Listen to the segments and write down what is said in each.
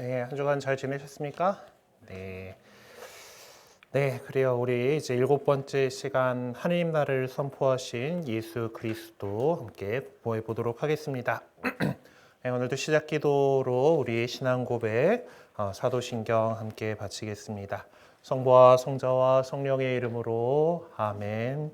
네, 한 주간 잘 지내셨습니까? 네. 네, 그래요. 우리 이제 7번째 시간 하느님 나라를 선포하신 예수 그리스도 함께 공부해 보도록 하겠습니다. 네, 오늘도 시작 기도로 우리 신앙 고백 사도신경 함께 바치겠습니다. 성부와 성자와 성령의 이름으로 아멘.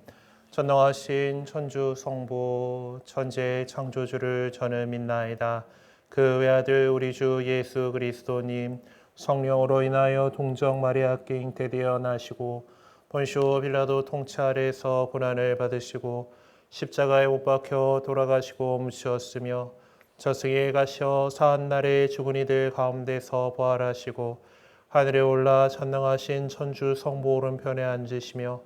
전능하신 천주 성부 천지의 창조주를 저는 믿나이다. 그 외아들 우리 주 예수 그리스도님 성령으로 인하여 동정 마리아께 잉태되어 나시고 본시오 빌라도 통치 아래에서 고난을 받으시고 십자가에 못 박혀 돌아가시고 묻히었으며 저승에 가셔 사한날에 죽은 이들 가운데서 부활하시고 하늘에 올라 전능하신 천주 성부 오른편에 앉으시며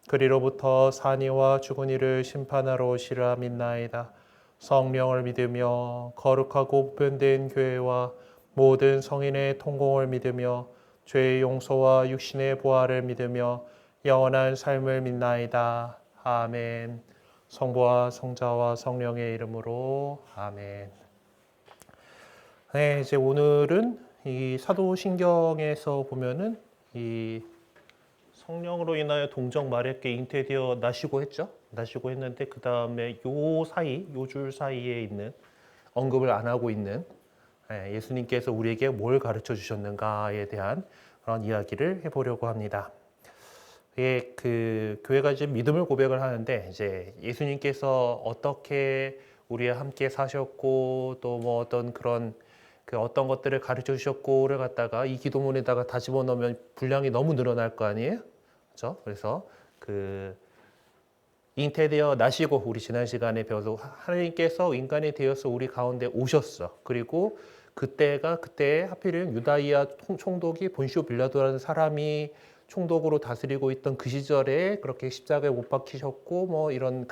그리로부터 산이와 죽은 이를 심판하러 오시라 믿나이다. 성령을 믿으며 거룩하고 보편된 교회와 모든 성인의 통공을 믿으며 죄의 용서와 육신의 부활을 믿으며 영원한 삶을 믿나이다. 아멘. 성부와 성자와 성령의 이름으로 아멘. 네, 이제 오늘은 이 사도신경에서 보면은 이 성령으로 인하여 동정 마리아께 잉태되어 나시고 했죠. 나시고 했는데 그 다음에 요 줄 사이에 있는 언급을 안 하고 있는 예수님께서 우리에게 뭘 가르쳐 주셨는가에 대한 그런 이야기를 해보려고 합니다. 예, 그 교회가 이제 믿음을 고백을 하는데 이제 예수님께서 어떻게 우리와 함께 사셨고 또 뭐 어떤 그런 그 어떤 것들을 가르쳐 주셨고를 갖다가 이 기도문에다가 다 집어넣으면 분량이 너무 늘어날 거 아니에요? 그렇죠? 그래서 그 잉태되어 나시고 우리 지난 시간에 배워서 하나님께서 인간이 되어서 우리 가운데 오셨어. 그리고 그때 하필이면 유다이아 총독이 본시오 빌라도라는 사람이 총독으로 다스리고 있던 그 시절에 그렇게 십자가에 못 박히셨고 뭐 이런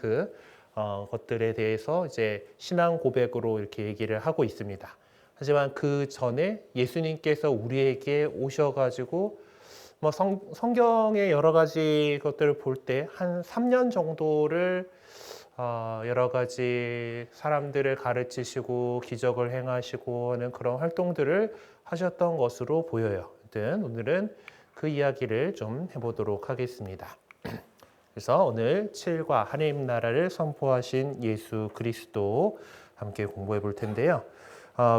것들에 대해서 이제 신앙 고백으로 이렇게 얘기를 하고 있습니다. 하지만 그 전에 예수님께서 우리에게 오셔가지고 뭐 성경의 여러 가지 것들을 볼 때 한 3년 정도를 여러 가지 사람들을 가르치시고 기적을 행하시고 하는 그런 활동들을 하셨던 것으로 보여요. 아무튼 오늘은 그 이야기를 좀 해보도록 하겠습니다. 그래서 오늘 7과 하나님 나라를 선포하신 예수 그리스도 함께 공부해 볼 텐데요.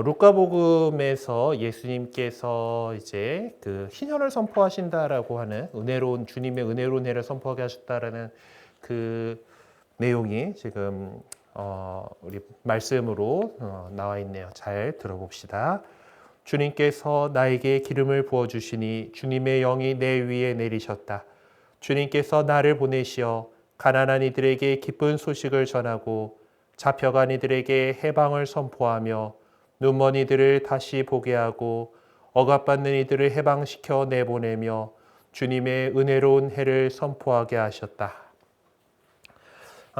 루카복음에서 예수님께서 이제 그 희년을 선포하신다라고 하는 은혜로운 주님의 은혜로운 해를 선포하게 하셨다라는 그 내용이 지금 우리 말씀으로 나와 있네요. 잘 들어봅시다. 주님께서 나에게 기름을 부어 주시니 주님의 영이 내 위에 내리셨다. 주님께서 나를 보내시어 가난한 이들에게 기쁜 소식을 전하고 잡혀간 이들에게 해방을 선포하며 눈먼 이들을 다시 보게 하고 억압받는 이들을 해방시켜 내보내며 주님의 은혜로운 해를 선포하게 하셨다.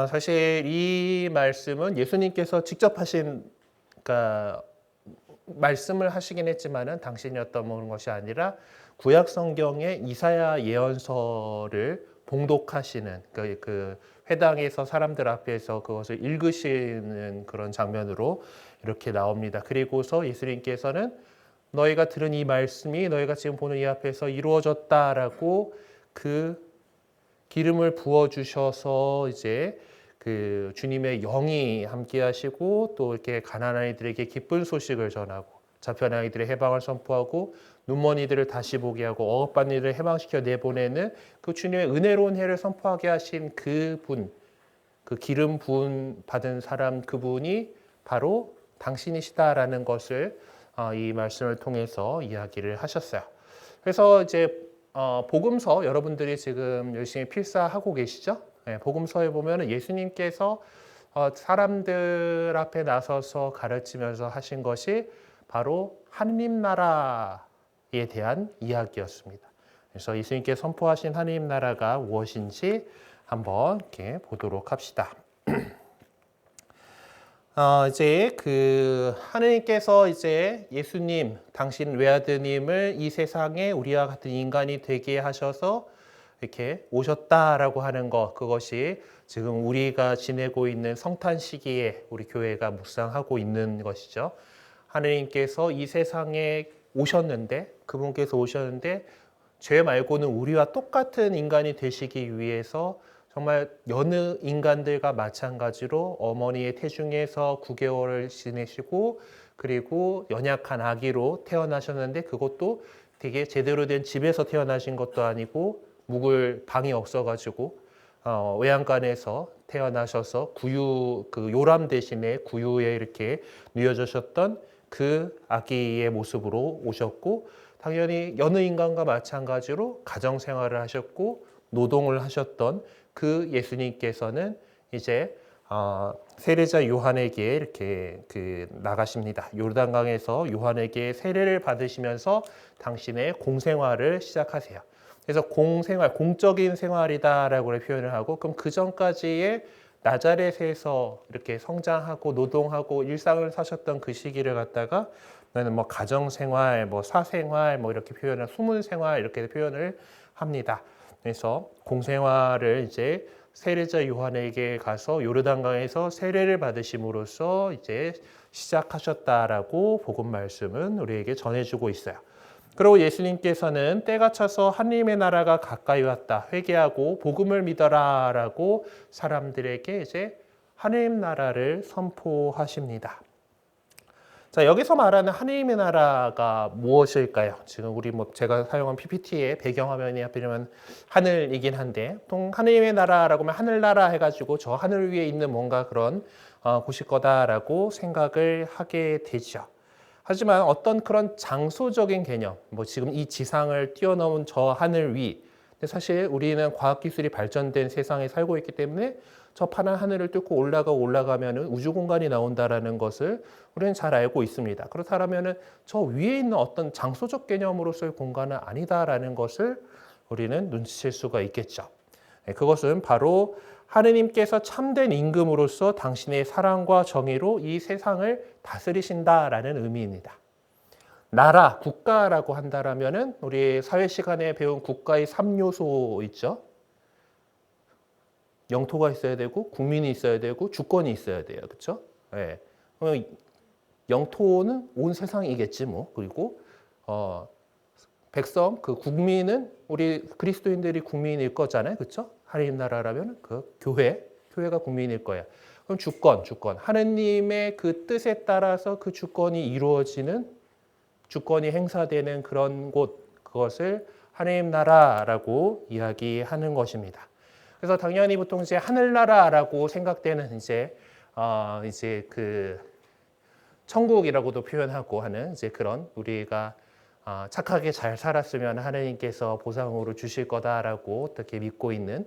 사실 이 말씀은 예수님께서 직접 하신 그러니까 말씀을 하시긴 했지만은 당신이었던 것이 아니라 구약 성경의 이사야 예언서를 봉독하시는 그 회당에서 사람들 앞에서 그것을 읽으시는 그런 장면으로 이렇게 나옵니다. 그리고서 예수님께서는 너희가 들은 이 말씀이 너희가 지금 보는 이 앞에서 이루어졌다라고 그 기름을 부어 주셔서 이제 그 주님의 영이 함께 하시고 또 이렇게 가난한 이들에게 기쁜 소식을 전하고 잡혀난 이들의 해방을 선포하고 눈먼 이들을 다시 보게 하고 억압받는 이들을 해방시켜 내보내는 그 주님의 은혜로운 해를 선포하게 하신 그분, 그 기름 부은 받은 사람 그분이 바로 당신이시다라는 것을 이 말씀을 통해서 이야기를 하셨어요. 그래서 이제 복음서 여러분들이 지금 열심히 필사하고 계시죠? 네, 복음서에 보면 예수님께서 사람들 앞에 나서서 가르치면서 하신 것이 바로 하느님 나라에 대한 이야기였습니다. 그래서 예수님께 선포하신 하느님 나라가 무엇인지 한번 이렇게 보도록 합시다. 이제 그 하느님께서 이제 예수님, 당신 외아드님을 이 세상에 우리와 같은 인간이 되게 하셔서 이렇게 오셨다라고 하는 것, 그것이 지금 우리가 지내고 있는 성탄 시기에 우리 교회가 묵상하고 있는 것이죠. 하느님께서 이 세상에 그분께서 오셨는데 죄 말고는 우리와 똑같은 인간이 되시기 위해서 정말 여느 인간들과 마찬가지로 어머니의 태중에서 9개월을 지내시고 그리고 연약한 아기로 태어나셨는데 그것도 되게 제대로 된 집에서 태어나신 것도 아니고 묵을 방이 없어가지고 외양간에서 태어나셔서 구유 그 요람 대신에 구유에 이렇게 누워주셨던 그 아기의 모습으로 오셨고 당연히 여느 인간과 마찬가지로 가정 생활을 하셨고 노동을 하셨던 그 예수님께서는 이제 세례자 요한에게 이렇게 나가십니다. 요르단강에서 요한에게 세례를 받으시면서 당신의 공생활을 시작하세요. 그래서 공적인 생활이다라고 표현을 하고 그럼 그 전까지의 나자렛에서 이렇게 성장하고 노동하고 일상을 사셨던 그 시기를 갖다가 뭐 가정생활, 뭐 사생활, 뭐 이렇게 표현을 수문생활 이렇게 표현을 합니다. 그래서 공생활을 이제 세례자 요한에게 가서 요르단강에서 세례를 받으심으로써 이제 시작하셨다라고 복음 말씀은 우리에게 전해주고 있어요. 그리고 예수님께서는 때가 차서 하나님의 나라가 가까이 왔다. 회개하고 복음을 믿어라라고 사람들에게 이제 하나님 나라를 선포하십니다. 자, 여기서 말하는 하나님의 나라가 무엇일까요? 지금 우리 제가 사용한 PPT의 배경화면이 하필이면 하늘이긴 한데 보통 하나님의 나라라고 하면 하늘나라 해가지고 저 하늘 위에 있는 뭔가 그런 곳일 거다라고 생각을 하게 되죠. 하지만 어떤 그런 장소적인 개념, 지금 이 지상을 뛰어넘은 저 하늘 위, 근데 사실 우리는 과학기술이 발전된 세상에 살고 있기 때문에 저 파란 하늘을 뚫고 올라가면 우주 공간이 나온다라는 것을 우리는 잘 알고 있습니다. 그렇다면 저 위에 있는 어떤 장소적 개념으로서의 공간은 아니다라는 것을 우리는 눈치챌 수가 있겠죠. 그것은 바로 하느님께서 참된 임금으로서 당신의 사랑과 정의로 이 세상을 다스리신다라는 의미입니다. 나라, 국가라고 한다라면은 우리 사회 시간에 배운 국가의 3요소 있죠. 영토가 있어야 되고 국민이 있어야 되고 주권이 있어야 돼요. 그렇죠? 네. 영토는 온 세상이겠지 뭐. 그리고 백성, 그 국민은 우리 그리스도인들이 국민일 거잖아요. 그렇죠? 하나님 나라라면 그 교회가 국민일 거예요. 그럼 주권. 하느님의 그 뜻에 따라서 그 주권이 이루어지는 주권이 행사되는 그런 곳, 그것을 하나님 나라라고 이야기하는 것입니다. 그래서 당연히 보통 이제 하늘나라라고 생각되는 이제 그 천국이라고도 표현하고 하는 이제 그런 우리가 착하게 잘 살았으면 하나님께서 보상으로 주실 거다라고 어떻게 믿고 있는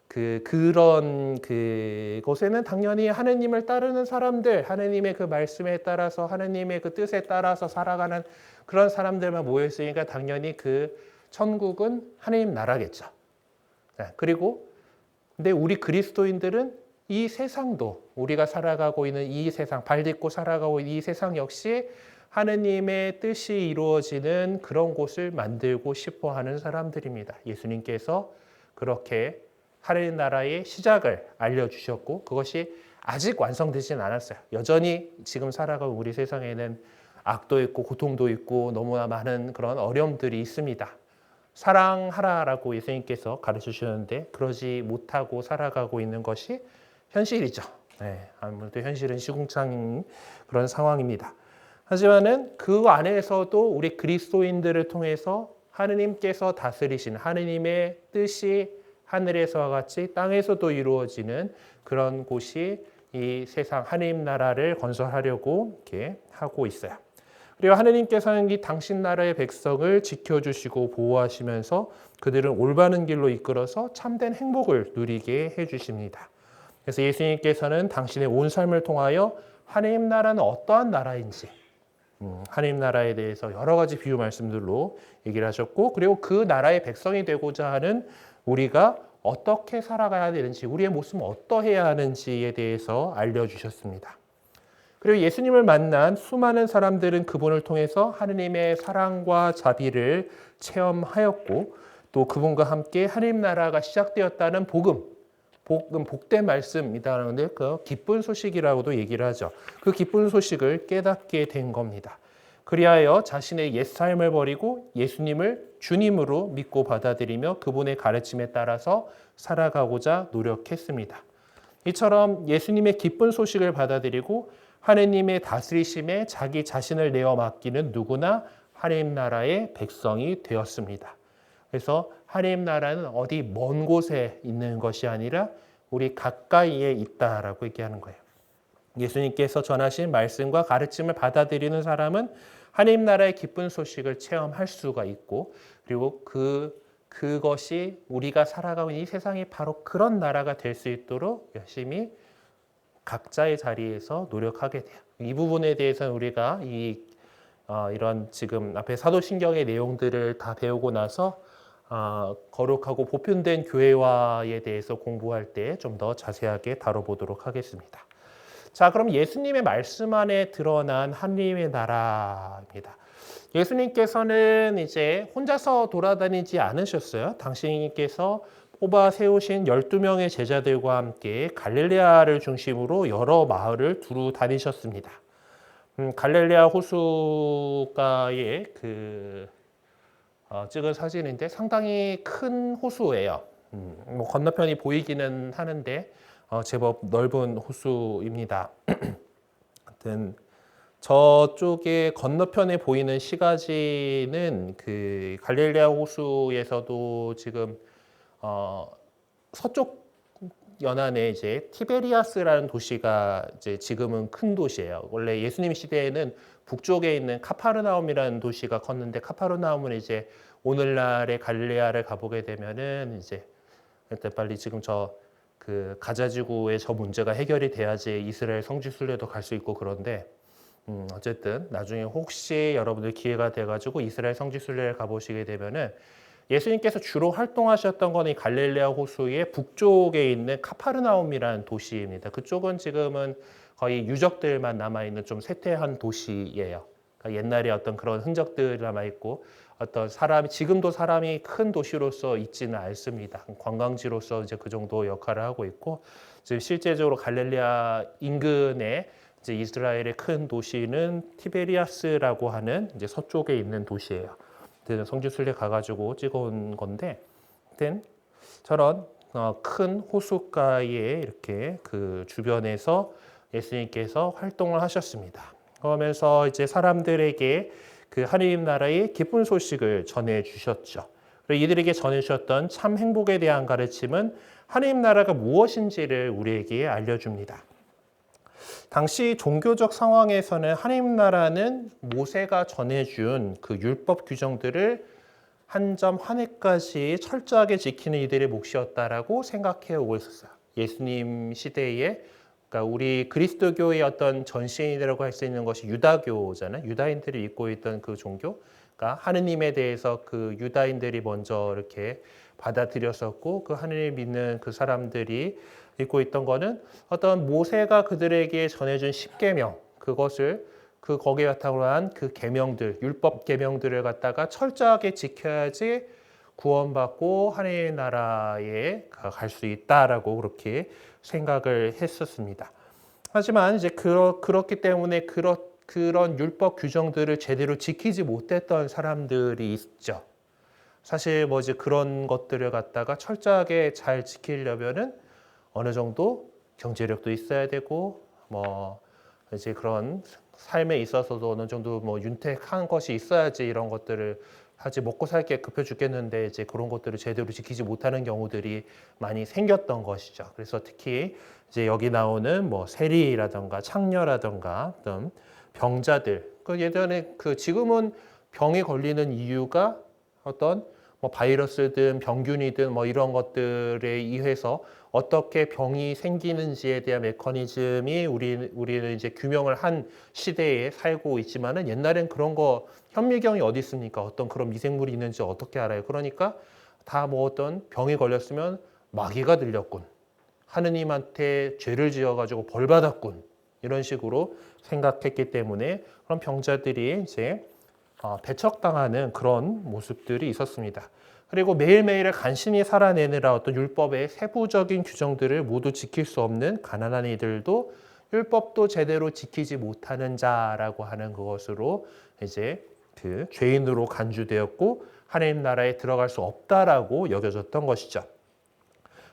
그런 그곳에는 당연히 하느님을 따르는 사람들, 하느님의 그 말씀에 따라서 하느님의 그 뜻에 따라서 살아가는 그런 사람들만 모여 있으니까 당연히 그 천국은 하느님 나라겠죠. 그리고 근데 우리 그리스도인들은 이 세상도 우리가 살아가고 있는 이 세상, 발 딛고 살아가고 있는 이 세상 역시 하느님의 뜻이 이루어지는 그런 곳을 만들고 싶어 하는 사람들입니다. 예수님께서 그렇게 하느님 나라의 시작을 알려주셨고 그것이 아직 완성되지는 않았어요. 여전히 지금 살아가는 우리 세상에는 악도 있고 고통도 있고 너무나 많은 그런 어려움들이 있습니다. 사랑하라라고 예수님께서 가르쳐 주셨는데 그러지 못하고 살아가고 있는 것이 현실이죠. 아무래도 현실은 시궁창인 그런 상황입니다. 하지만은 그 안에서도 우리 그리스도인들을 통해서 하느님께서 다스리신 하느님의 뜻이 하늘에서와 같이 땅에서도 이루어지는 그런 곳이 이 세상 하느님 나라를 건설하려고 이렇게 하고 있어요. 그리고 하느님께서는 이 당신 나라의 백성을 지켜주시고 보호하시면서 그들을 올바른 길로 이끌어서 참된 행복을 누리게 해주십니다. 그래서 예수님께서는 당신의 온 삶을 통하여 하느님 나라는 어떠한 나라인지 하느님 나라에 대해서 여러 가지 비유 말씀들로 얘기를 하셨고 그리고 그 나라의 백성이 되고자 하는 우리가 어떻게 살아가야 되는지 우리의 모습은 어떠해야 하는지에 대해서 알려주셨습니다. 그리고 예수님을 만난 수많은 사람들은 그분을 통해서 하느님의 사랑과 자비를 체험하였고 또 그분과 함께 하느님 나라가 시작되었다는 복된 말씀이라는 데 그 기쁜 소식이라고도 얘기를 하죠. 그 기쁜 소식을 깨닫게 된 겁니다. 그리하여 자신의 옛 삶을 버리고 예수님을 주님으로 믿고 받아들이며 그분의 가르침에 따라서 살아가고자 노력했습니다. 이처럼 예수님의 기쁜 소식을 받아들이고 하느님의 다스리심에 자기 자신을 내어 맡기는 누구나 하느님 나라의 백성이 되었습니다. 그래서 하느님 나라는 어디 먼 곳에 있는 것이 아니라 우리 가까이에 있다라고 얘기하는 거예요. 예수님께서 전하신 말씀과 가르침을 받아들이는 사람은 하느님 나라의 기쁜 소식을 체험할 수가 있고, 그리고 그것이 우리가 살아가고 있는 이 세상이 바로 그런 나라가 될 수 있도록 열심히 각자의 자리에서 노력하게 돼요. 이 부분에 대해서는 우리가 이런 지금 앞에 사도신경의 내용들을 다 배우고 나서 거룩하고 보편된 교회화에 대해서 공부할 때 좀 더 자세하게 다뤄보도록 하겠습니다. 자, 그럼 예수님의 말씀 안에 드러난 하느님의 나라입니다. 예수님께서는 이제 혼자서 돌아다니지 않으셨어요. 당신께서 뽑아 세우신 12명의 제자들과 함께 갈릴레아를 중심으로 여러 마을을 두루 다니셨습니다. 갈릴레아 호수가에 찍은 사진인데 상당히 큰 호수예요. 건너편이 보이기는 하는데 제법 넓은 호수입니다. 하여튼 저쪽에 건너편에 보이는 시가지는 그 갈릴레아 호수에서도 지금 서쪽 연안에 이제 티베리아스라는 도시가 이제 지금은 큰 도시예요. 원래 예수님 시대에는 북쪽에 있는 카파르나움이라는 도시가 컸는데, 카파르나움은 이제 오늘날의 갈릴레아를 가보게 되면은 이제 일단 빨리 지금 그 가자지구의 저 문제가 해결이 돼야지 이스라엘 성지 순례도 갈 수 있고, 그런데 어쨌든 나중에 혹시 여러분들 기회가 돼가지고 이스라엘 성지 순례를 가보시게 되면은 예수님께서 주로 활동하셨던 건 이 갈릴레아 호수의 북쪽에 있는 카파르나움이라는 도시입니다. 그쪽은 지금은 거의 유적들만 남아있는 좀 쇠퇴한 도시예요. 그러니까 옛날에 어떤 그런 흔적들이 남아있고, 어떤 지금도 사람이 큰 도시로서 있지는 않습니다. 관광지로서 이제 그 정도 역할을 하고 있고, 지금 실제적으로 갈릴레아 인근에 이제 이스라엘의 큰 도시는 티베리아스라고 하는 이제 서쪽에 있는 도시예요. 성지 순례 가가지고 찍어온 건데, 저런 큰 호숫가에 이렇게 그 주변에서 예수님께서 활동을 하셨습니다. 그러면서 이제 사람들에게 그 하느님 나라의 기쁜 소식을 전해 주셨죠. 그리고 이들에게 전해 주셨던 참 행복에 대한 가르침은 하느님 나라가 무엇인지를 우리에게 알려줍니다. 당시 종교적 상황에서는 하느님 나라는 모세가 전해준 그 율법 규정들을 한 점 한 획까지 철저하게 지키는 이들의 몫이었다라고 생각해 오고 있었어요. 예수님 시대에, 그러니까 우리 그리스도교의 어떤 전신이라고 할 수 있는 것이 유다교잖아요. 유다인들이 믿고 있던 그 종교, 그러니까 하느님에 대해서 그 유다인들이 먼저 이렇게 받아들였었고, 그 하느님 믿는 그 사람들이 믿고 있던 거는 어떤 모세가 그들에게 전해준 10계명, 그것을 거기에 바탕으로 한 그 계명들, 율법 계명들을 갖다가 철저하게 지켜야지 구원받고 하느님 나라에 갈 수 있다라고 그렇게 생각을 했었습니다. 하지만 이제 그렇기 때문에 그런 율법 규정들을 제대로 지키지 못했던 사람들이 있죠. 사실 이제 그런 것들을 갖다가 철저하게 잘 지키려면은 어느 정도 경제력도 있어야 되고, 이제 그런 삶에 있어서도 어느 정도 윤택한 것이 있어야지 이런 것들을 하지, 먹고 살게 급해 죽겠는데 이제 그런 것들을 제대로 지키지 못하는 경우들이 많이 생겼던 것이죠. 그래서 특히 이제 여기 나오는 세리라든가 창녀라든가 어떤 병자들, 예전에 지금은 병에 걸리는 이유가 어떤 바이러스든 병균이든 이런 것들에 의해서 어떻게 병이 생기는지에 대한 메커니즘이 우리는 이제 규명을 한 시대에 살고 있지만은, 옛날엔 그런 거 현미경이 어디 있습니까? 어떤 그런 미생물이 있는지 어떻게 알아요? 그러니까 다 어떤 병에 걸렸으면 마귀가 들렸군, 하느님한테 죄를 지어가지고 벌 받았군, 이런 식으로 생각했기 때문에 그런 병자들이 이제 배척당하는 그런 모습들이 있었습니다. 그리고 매일매일을 간신히 살아내느라 어떤 율법의 세부적인 규정들을 모두 지킬 수 없는 가난한 이들도 율법도 제대로 지키지 못하는 자라고 하는 그것으로 이제 그 죄인으로 간주되었고 하나님 나라에 들어갈 수 없다라고 여겨졌던 것이죠.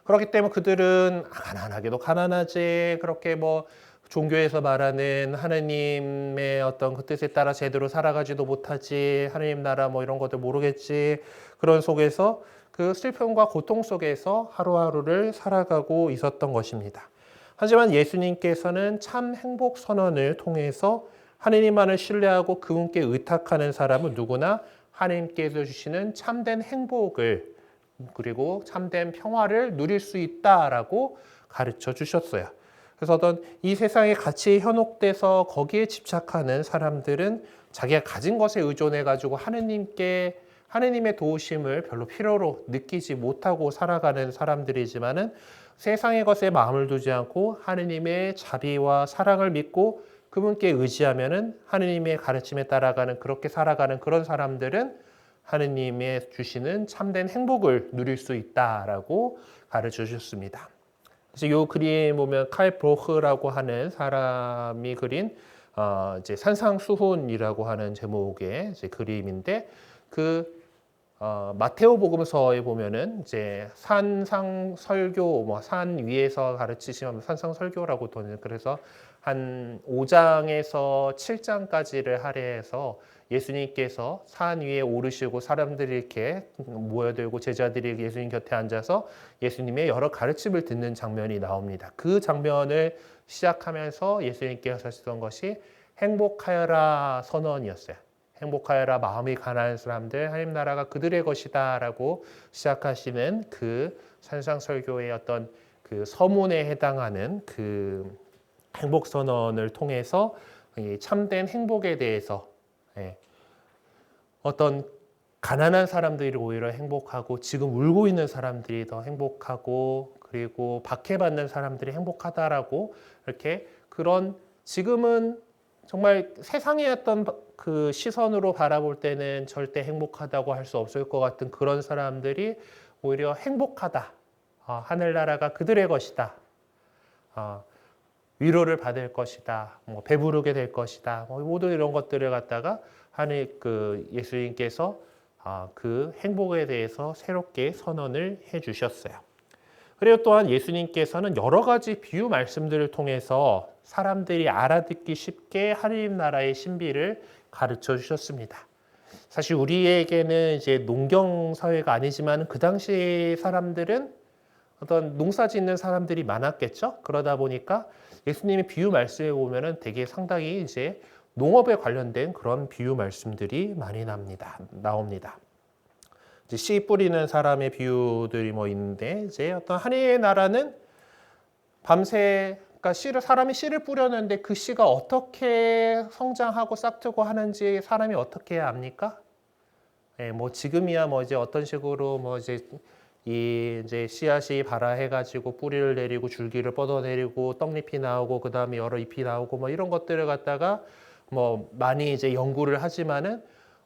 그렇기 때문에 그들은 가난하게도 가난하지, 그렇게 뭐 종교에서 말하는 하나님의 어떤 그 뜻에 따라 제대로 살아가지도 못하지, 하나님 나라 뭐 이런 것들 모르겠지, 그런 속에서 그 슬픔과 고통 속에서 하루하루를 살아가고 있었던 것입니다. 하지만 예수님께서는 참 행복 선언을 통해서 하나님만을 신뢰하고 그분께 의탁하는 사람은 누구나 하나님께서 주시는 참된 행복을 그리고 참된 평화를 누릴 수 있다라고 가르쳐 주셨어요. 그래서 어떤 이 세상의 가치에 현혹돼서 거기에 집착하는 사람들은 자기가 가진 것에 의존해 가지고 하느님의 도우심을 별로 필요로 느끼지 못하고 살아가는 사람들이지만은 세상의 것에 마음을 두지 않고 하느님의 자비와 사랑을 믿고 그분께 의지하면은 하느님의 가르침에 따라가는 그렇게 살아가는 그런 사람들은 하느님의 주시는 참된 행복을 누릴 수 있다라고 가르쳐 주셨습니다. 그래서 이 그림 보면 칼 브로흐라고 하는 사람이 그린 이제 산상수훈이라고 하는 제목의 이제 그림인데 마테오 복음서에 보면은 이제 산상 설교 뭐 산 위에서 가르치시면 산상 설교라고 도는 그래서 한 5장에서 7장까지를 할애해서 예수님께서 산 위에 오르시고 사람들이 이렇게 모여들고 제자들이 예수님 곁에 앉아서 예수님의 여러 가르침을 듣는 장면이 나옵니다. 그 장면을 시작하면서 예수님께서 하셨던 것이 행복하여라 선언이었어요. 행복하여라 마음이 가난한 사람들 하나님 나라가 그들의 것이다 라고 시작하시는 그 산상설교의 어떤 그 서문에 해당하는 그 행복 선언을 통해서 참된 행복에 대해서 어떤 가난한 사람들이 오히려 행복하고 지금 울고 있는 사람들이 더 행복하고 그리고 박해받는 사람들이 행복하다라고 이렇게 그런 지금은 정말 세상의 어떤 그 시선으로 바라볼 때는 절대 행복하다고 할 수 없을 것 같은 그런 사람들이 오히려 행복하다. 하늘나라가 그들의 것이다. 위로를 받을 것이다. 뭐 배부르게 될 것이다. 뭐 모든 이런 것들을 갖다가 하늘 그 예수님께서 그 행복에 대해서 새롭게 선언을 해 주셨어요. 그리고 또한 예수님께서는 여러 가지 비유 말씀들을 통해서 사람들이 알아듣기 쉽게 하나님 나라의 신비를 가르쳐 주셨습니다. 사실 우리에게는 이제 농경 사회가 아니지만 그 당시 사람들은 어떤 농사 짓는 사람들이 많았겠죠. 그러다 보니까 예수님의 비유 말씀에 보면은 되게 상당히 이제 농업에 관련된 그런 비유 말씀들이 많이 나옵니다. 이제 씨 뿌리는 사람의 비유들이 뭐 있는데 이제 어떤 하나님의 나라는 밤새 그러니까 사람이 씨를 뿌렸는데 그 씨가 어떻게 성장하고 싹트고 하는지 사람이 어떻게 해야 압니까? 뭐 지금이야 뭐 이제 어떤 식으로 뭐 이제 씨앗이 발아해가지고 뿌리를 내리고 줄기를 뻗어내리고 떡잎이 나오고 그 다음에 여러 잎이 나오고 뭐 이런 것들을 갖다가 뭐 많이 이제 연구를 하지만은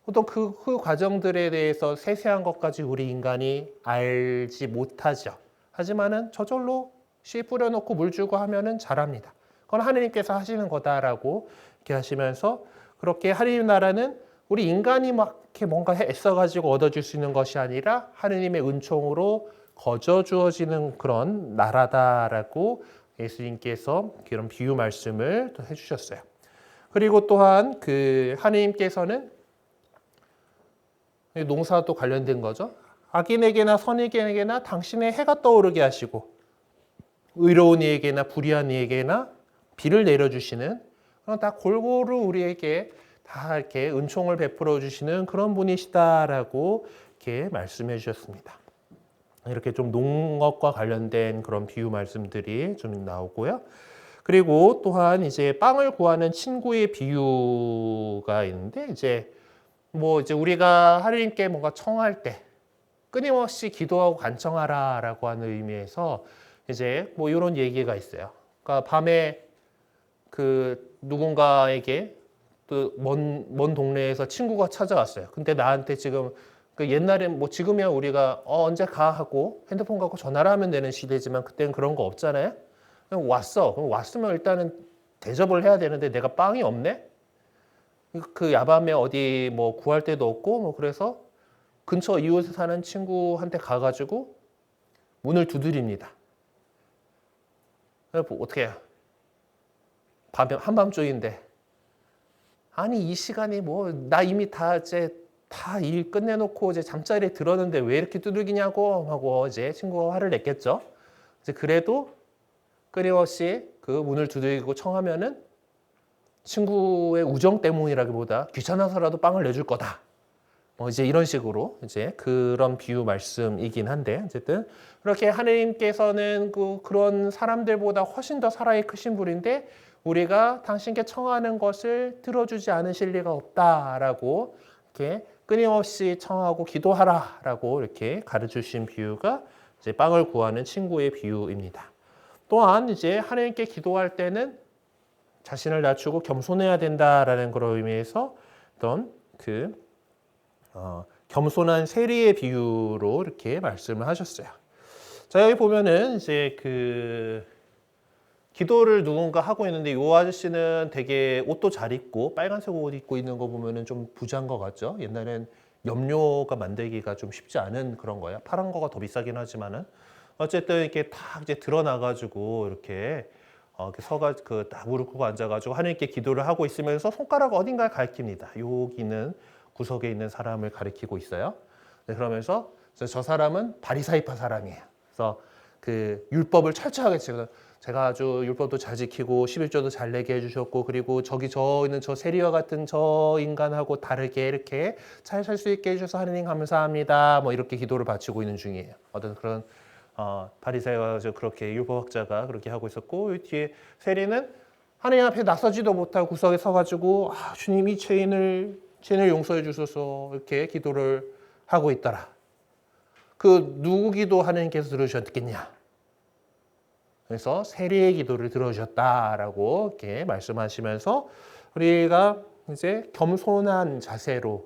어떤 그 과정들에 대해서 세세한 것까지 우리 인간이 알지 못하죠. 하지만은 저절로 씨 뿌려놓고 물 주고 하면은 자랍니다. 그건 하느님께서 하시는 거다라고 이렇게 하시면서 그렇게 하느님 나라는 우리 인간이 막 이렇게 뭔가 애써가지고 얻어줄 수 있는 것이 아니라 하느님의 은총으로 거저 주어지는 그런 나라다라고 예수님께서 그런 비유 말씀을 또 해주셨어요. 그리고 또한 그 하느님께서는 농사도 관련된 거죠. 악인에게나 선인에게나 당신의 해가 떠오르게 하시고 의로운 이에게나 불의한 이에게나 비를 내려주시는 다 골고루 우리에게 다 이렇게 은총을 베풀어 주시는 그런 분이시다라고 이렇게 말씀해 주셨습니다. 이렇게 좀 농업과 관련된 그런 비유 말씀들이 좀 나오고요. 그리고 또한 이제 빵을 구하는 친구의 비유가 있는데 이제 우리가 하느님께 뭔가 청할 때 끊임없이 기도하고 간청하라라고 하는 의미에서 이제 뭐 이런 얘기가 있어요. 그러니까 밤에 그 누군가에게 또 먼 동네에서 친구가 찾아왔어요. 근데 나한테 지금 그 옛날엔 뭐 지금이야 우리가 언제 가 하고 핸드폰 갖고 전화를 하면 되는 시대지만 그때는 그런 거 없잖아요. 그냥 왔어. 그럼 왔으면 일단은 대접을 해야 되는데 내가 빵이 없네? 그 야밤에 어디 뭐 구할 데도 없고 뭐 그래서 근처 이웃에 사는 친구한테 가가지고 문을 두드립니다. 뭐 어떻게 해요? 한밤중인데 아니 이 시간이 뭐 나 이미 다 이제 다 일 끝내놓고 이제 잠자리에 들었는데 왜 이렇게 두들기냐고 하고 이제 친구가 화를 냈겠죠. 이제 그래도 끊임없이 그 문을 두들기고 청하면은 친구의 우정 때문이라기보다 귀찮아서라도 빵을 내줄 거다. 이제 이런 식으로 이제 그런 비유 말씀이긴 한데 어쨌든 그렇게 하느님께서는 그런 사람들보다 훨씬 더 사랑이 크신 분인데 우리가 당신께 청하는 것을 들어주지 않으실 리가 없다라고 이렇게 끊임없이 청하고 기도하라라고 이렇게 가르치신 비유가 이제 빵을 구하는 친구의 비유입니다. 또한 이제 하느님께 기도할 때는 자신을 낮추고 겸손해야 된다라는 그런 의미에서 어떤 겸손한 세리의 비유로 이렇게 말씀을 하셨어요. 자, 여기 보면은 이제 기도를 누군가 하고 있는데 이 아저씨는 되게 옷도 잘 입고 빨간색 옷 입고 있는 거 보면은 좀 부자인 것 같죠? 옛날엔 염료가 만들기가 좀 쉽지 않은 그런 거예요. 파란 거가 더 비싸긴 하지만은 어쨌든 이렇게 딱 이제 드러나가지고 이렇게 딱 무릎 꿇고 앉아가지고 하나님께 기도를 하고 있으면서 손가락 어딘가에 가리킵니다. 여기는 구석에 있는 사람을 가리키고 있어요. 네, 그러면서 저 사람은 바리사이파 사람이에요. 그래서 그 율법을 철저하게 지켜서 제가 아주 율법도 잘 지키고 11조도 잘 내게 해주셨고 그리고 저 있는 저 세리와 같은 저 인간하고 다르게 이렇게 잘 살 수 있게 해주셔서 하느님 감사합니다. 뭐 이렇게 기도를 바치고 있는 중이에요. 어떤 그런 바리새와 그렇게 율법학자가 그렇게 하고 있었고 이 뒤에 세리는 하느님 앞에 나서지도 못하고 구석에 서가지고 주님 이 죄인을 용서해 주셔서 이렇게 기도를 하고 있더라. 누구 기도 하느님께서 들으셨겠냐? 그래서 세리의 기도를 들어주셨다라고 이렇게 말씀하시면서 우리가 이제 겸손한 자세로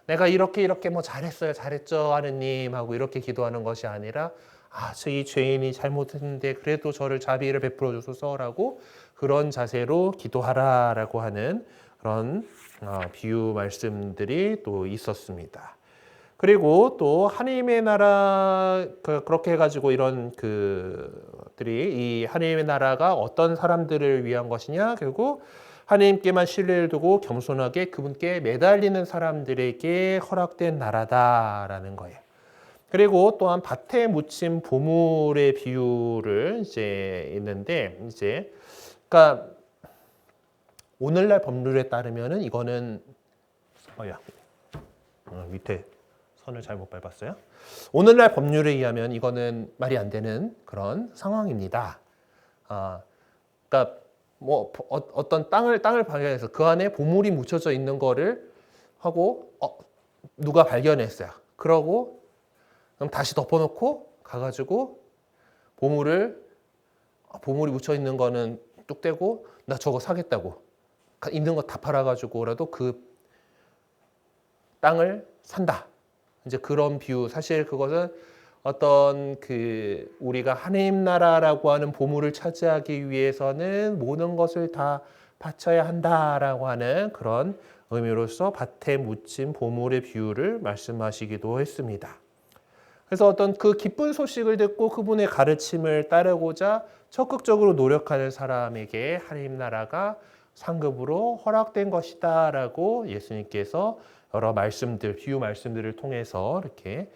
내가 이렇게 뭐 잘했죠 하느님 하고 이렇게 기도하는 것이 아니라 이 죄인이 잘못했는데 그래도 저를 자비를 베풀어 주소서라고 그런 자세로 기도하라라고 하는 그런 비유 말씀들이 또 있었습니다. 그리고 또 하나님의 나라 그렇게 해가지고 이런 이 하나님의 나라가 어떤 사람들을 위한 것이냐 결국 하나님께만 신뢰를 두고 겸손하게 그분께 매달리는 사람들에게 허락된 나라다라는 거예요. 그리고 또한 밭에 묻힌 보물의 비유를 이제 있는데 그러니까 오늘날 법률에 따르면은 이거는 밑에 선을 잘못 밟았어요. 오늘날 법률에 의하면 이거는 말이 안 되는 그런 상황입니다. 그러니까 뭐 어떤 땅을 발견해서 그 안에 보물이 묻혀져 있는 거를 하고 누가 발견했어요. 그러고 그럼 다시 덮어놓고 가가지고 보물이 묻혀 있는 거는 뚝 떼고 나 저거 사겠다고 있는 거 다 팔아가지고라도 그 땅을 산다. 이제 그런 비유, 사실 그것은 어떤 우리가 하나님 나라라고 하는 보물을 차지하기 위해서는 모든 것을 다 바쳐야 한다라고 하는 그런 의미로서 밭에 묻힌 보물의 비유를 말씀하시기도 했습니다. 그래서 어떤 기쁜 소식을 듣고 그분의 가르침을 따르고자 적극적으로 노력하는 사람에게 하나님 나라가 상급으로 허락된 것이다라고 예수님께서 여러 비유 말씀들을 통해서 이렇게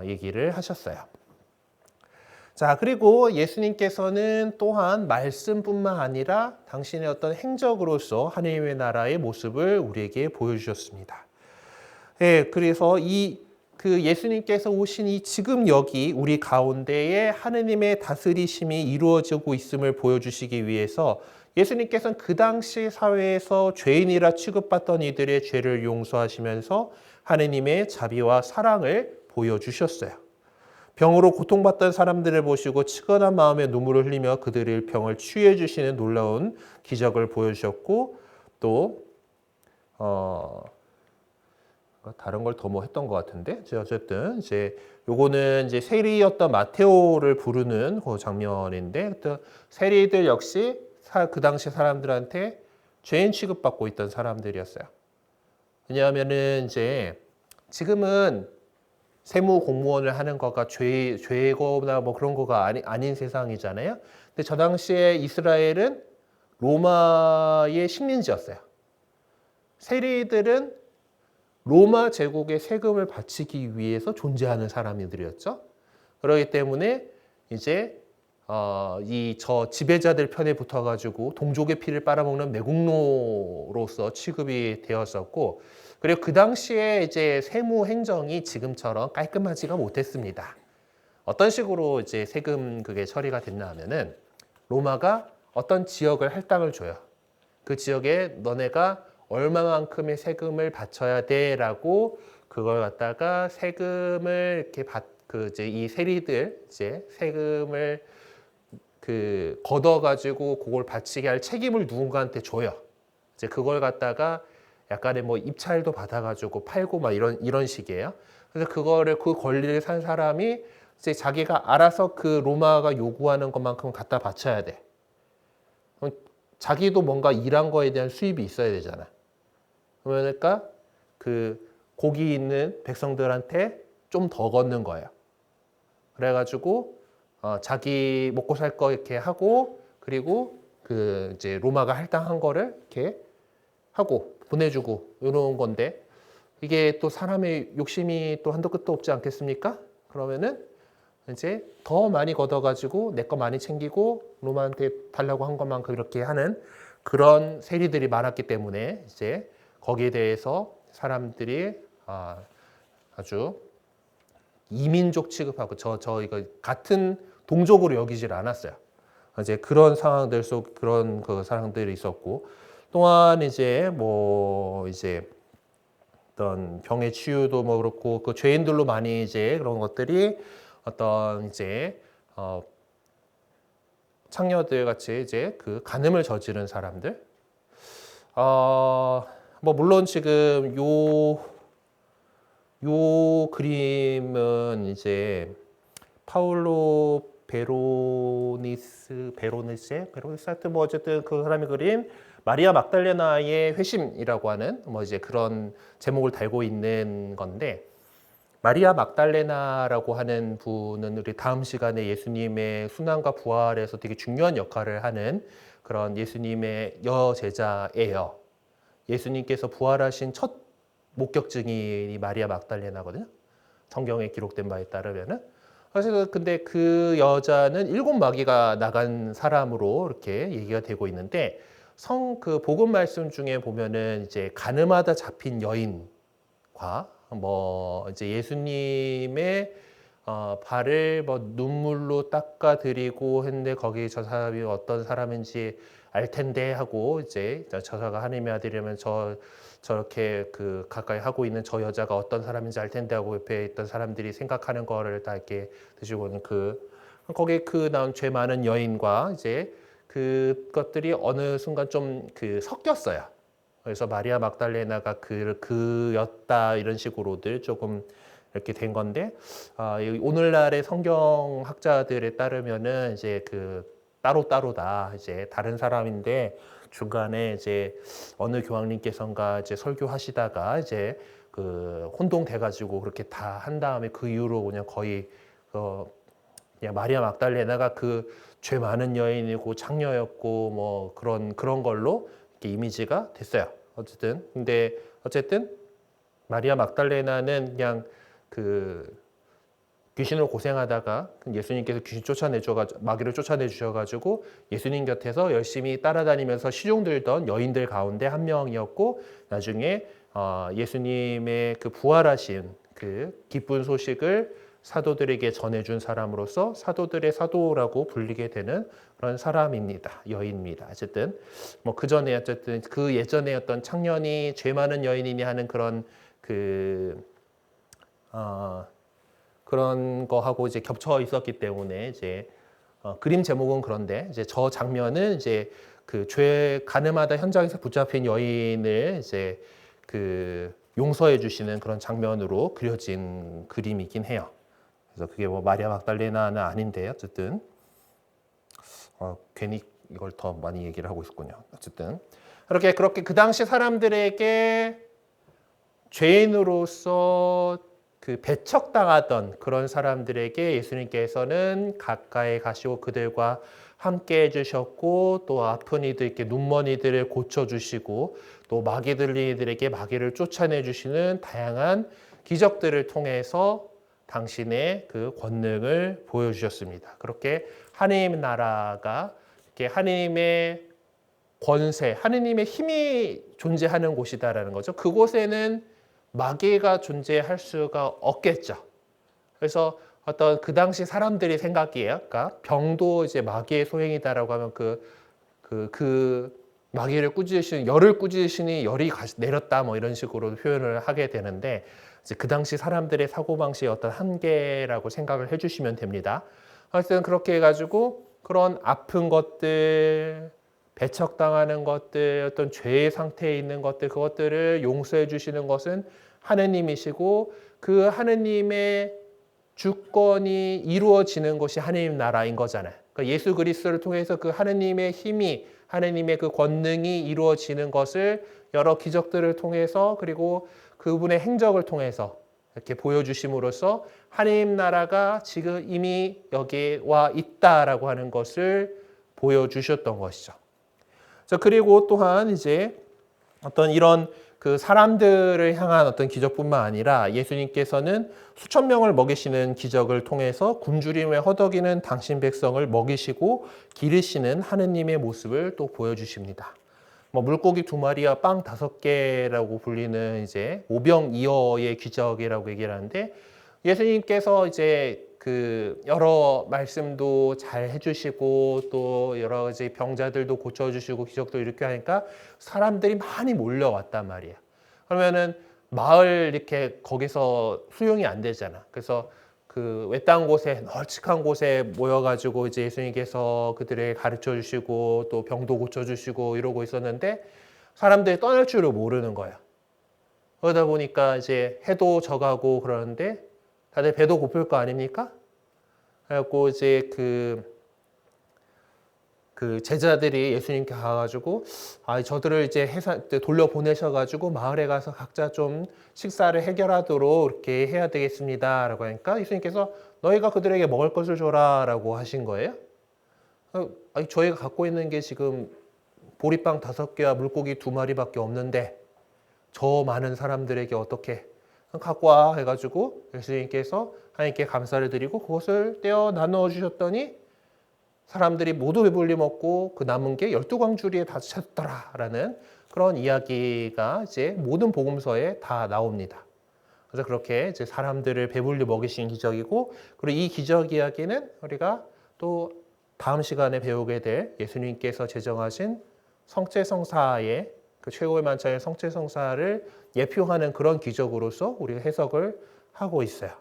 얘기를 하셨어요. 자, 그리고 예수님께서는 또한 말씀뿐만 아니라 당신의 어떤 행적으로서 하나님의 나라의 모습을 우리에게 보여주셨습니다. 예, 그래서 예수님께서 오신 지금 여기 우리 가운데에 하느님의 다스리심이 이루어지고 있음을 보여주시기 위해서 예수님께서는 그 당시 사회에서 죄인이라 취급받던 이들의 죄를 용서하시면서 하느님의 자비와 사랑을 보여주셨어요. 병으로 고통받던 사람들을 보시고 측은한 마음에 눈물을 흘리며 그들의 병을 치유해 주시는 놀라운 기적을 보여주셨고 또 다른 걸 더 했던 것 같은데 어쨌든 요거는 세리였던 마테오를 부르는 그 장면인데 세리들 역시 그 당시 사람들한테 죄인 취급받고 있던 사람들이었어요. 왜냐하면은 이제 지금은 세무 공무원을 하는 거가 죄거나 뭐 그런 거가 아닌 세상이잖아요. 근데 저 당시에 이스라엘은 로마의 식민지였어요. 세리들은 로마 제국의 세금을 바치기 위해서 존재하는 사람들이었죠. 그렇기 때문에 이제 저 지배자들 편에 붙어가지고 동족의 피를 빨아먹는 매국노로서 취급이 되었었고, 그리고 그 당시에 이제 세무 행정이 지금처럼 깔끔하지가 못했습니다. 어떤 식으로 이제 세금 그게 처리가 됐나 하면은 로마가 어떤 지역을 할당을 줘요. 그 지역에 너네가 얼마만큼의 세금을 바쳐야 돼라고 그걸 갖다가 세금을 이렇게 이제 이 세리들 이제 세금을 걷어가지고 그걸 바치게 할 책임을 누군가한테 줘요. 이제 그걸 갖다가 약간의 뭐 입찰도 받아가지고 팔고 막 이런 식이에요. 그래서 그 권리를 산 사람이 이제 자기가 알아서 그 로마가 요구하는 것만큼 갖다 바쳐야 돼. 자기도 뭔가 일한 거에 대한 수입이 있어야 되잖아. 그러니까 거기 있는 백성들한테 좀 더 걷는 거예요. 그래가지고 자기 먹고 살 거 이렇게 하고, 그리고 이제 로마가 할당한 거를 이렇게 하고 보내주고 이런 건데, 이게 또 사람의 욕심이 또 한도 끝도 없지 않겠습니까? 그러면은 이제 더 많이 걷어가지고 내 거 많이 챙기고 로마한테 달라고 한 것만큼 이렇게 하는 그런 세리들이 많았기 때문에 이제 거기에 대해서 사람들이 아주 이민족 취급하고 이거 같은 동족으로 여기질 않았어요. 이제 그런 상황들 속 그런 그 사람들이 있었고, 또한 이제 이제 어떤 병의 치유도 뭐 그렇고 그 죄인들로 많이 이제 그런 것들이 어떤 이제 창녀들 같이 이제 그 간음을 저지른 사람들. 물론 지금 요 그림은 이제 파울로 베로니스 하여튼 뭐 어쨌든 그 사람이 그린 마리아 막달레나의 회심이라고 하는 뭐 이제 그런 제목을 달고 있는 건데, 마리아 막달레나라고 하는 분은 우리 다음 시간에 예수님의 순환과 부활에서 되게 중요한 역할을 하는 그런 예수님의 여제자예요. 예수님께서 부활하신 첫 목격 증인이 마리아 막달레나거든요. 성경에 기록된 바에 따르면은. 그래서 근데 그 여자는 7 마귀가 나간 사람으로 이렇게 얘기가 되고 있는데, 그 복음 말씀 중에 보면은 이제 가늠하다 잡힌 여인과 이제 예수님의 발을 눈물로 닦아드리고 했는데 거기 저 사람이 어떤 사람인지 알 텐데 하고 이제 저자가 하나님의 아들이라면 저렇게 가까이 하고 있는 저 여자가 어떤 사람인지 알 텐데 하고 옆에 있던 사람들이 생각하는 거를 다 이렇게 드시고는 거기에 나온 죄 많은 여인과 이제 그것들이 어느 순간 좀 섞였어요. 그래서 마리아 막달레나가 그였다 이런 식으로들 조금 이렇게 된 건데, 오늘날의 성경학자들에 따르면은 이제 따로따로다 이제 다른 사람인데, 중간에 이제 어느 교황님께서인가 이제 설교하시다가 이제 혼동돼가지고 그렇게 다 한 다음에 그 이후로 그냥 거의 그냥 마리아 막달레나가 죄 많은 여인이고 창녀였고 뭐 그런 걸로 이렇게 이미지가 됐어요. 근데 어쨌든 마리아 막달레나는 그냥 귀신으로 고생하다가 예수님께서 마귀를 쫓아내 주셔가지고 예수님 곁에서 열심히 따라다니면서 시종들던 여인들 가운데 한 명이었고, 나중에 예수님의 부활하신 기쁜 소식을 사도들에게 전해준 사람으로서 사도들의 사도라고 불리게 되는 그런 사람입니다. 여인입니다. 어쨌든 그 전에 어쨌든 그 예전에 어떤 창년이 죄 많은 여인이니 하는 그런 그런 거하고 이제 겹쳐 있었기 때문에 이제 그림 제목은 그런데 이제 저 장면은 이제 죄 가늠하다 현장에서 붙잡힌 여인을 이제 용서해 주시는 그런 장면으로 그려진 그림이긴 해요. 그래서 그게 마리아 막달레나는 아닌데 어쨌든 괜히 이걸 더 많이 얘기를 하고 있었군요. 어쨌든 그렇게 그 당시 사람들에게 죄인으로서 그 배척당하던 그런 사람들에게 예수님께서는 가까이 가시고 그들과 함께 해주셨고, 또 아픈 이들께 눈먼 이들을 고쳐주시고, 또 마귀 들린 이들에게 마귀를 쫓아내주시는 다양한 기적들을 통해서 당신의 그 권능을 보여주셨습니다. 그렇게 하나님 나라가 이렇게 하나님의 권세, 하나님의 힘이 존재하는 곳이다라는 거죠. 그곳에는 마귀가 존재할 수가 없겠죠. 그래서 어떤 그 당시 사람들이 생각이에요. 그러니까 병도 이제 마귀의 소행이다라고 하면 그 마귀를 꾸짖으시는, 열을 꾸짖으시니 열이 내렸다 뭐 이런 식으로 표현을 하게 되는데, 이제 그 당시 사람들의 사고방식의 어떤 한계라고 생각을 해주시면 됩니다. 하여튼 그렇게 해가지고 그런 아픈 것들, 배척당하는 것들, 어떤 죄의 상태에 있는 것들, 그것들을 용서해 주시는 것은 하느님이시고, 그 하느님의 주권이 이루어지는 것이 하느님 나라인 거잖아요. 그러니까 예수 그리스도를 통해서 그 하느님의 힘이, 하느님의 그 권능이 이루어지는 것을 여러 기적들을 통해서, 그리고 그분의 행적을 통해서 이렇게 보여주심으로써 하느님 나라가 지금 이미 여기에 와 있다라고 하는 것을 보여주셨던 것이죠. 그리고 또한 이제 어떤 이런 그 사람들을 향한 어떤 기적뿐만 아니라 예수님께서는 수천 명을 먹이시는 기적을 통해서 굶주림에 허덕이는 당신 백성을 먹이시고 기르시는 하느님의 모습을 또 보여주십니다. 뭐 물고기 2마리와 빵 5개라고 불리는 이제 오병이어의 기적이라고 얘기를 하는데, 예수님께서 이제 그 여러 말씀도 잘 해주시고 또 여러 가지 병자들도 고쳐주시고 기적도 이렇게 하니까 사람들이 많이 몰려왔단 말이에요. 그러면은 마을 이렇게 거기서 수용이 안 되잖아. 그래서 그 외딴 곳에, 널찍한 곳에 모여가지고 이제 예수님께서 그들에게 가르쳐 주시고 또 병도 고쳐 주시고 이러고 있었는데 사람들이 떠날 줄을 모르는 거예요. 그러다 보니까 이제 해도 져가고 그러는데 다들 배도 고플 거 아닙니까? 그래갖고 이제 그 제자들이 예수님께 가가지고 저들을 이제 돌려보내셔가지고 마을에 가서 각자 좀 식사를 해결하도록 이렇게 해야 되겠습니다라고 하니까 예수님께서 너희가 그들에게 먹을 것을 줘라라고 하신 거예요. 저희가 갖고 있는 게 지금 보리빵 5개와 물고기 2마리밖에 없는데 저 많은 사람들에게 어떻게 갖고 와 해가지고 예수님께서 하나님께 감사를 드리고 그것을 떼어 나누어 주셨더니 사람들이 모두 배불리 먹고 그 남은 게 12광주리에 다 찼더라라는 그런 이야기가 이제 모든 복음서에 다 나옵니다. 그래서 그렇게 이제 사람들을 배불리 먹이신 기적이고, 그리고 이 기적 이야기는 우리가 또 다음 시간에 배우게 될 예수님께서 제정하신 성체성사의 그 최고의 만찬의 성체성사를 예표하는 그런 기적으로서 우리가 해석을 하고 있어요.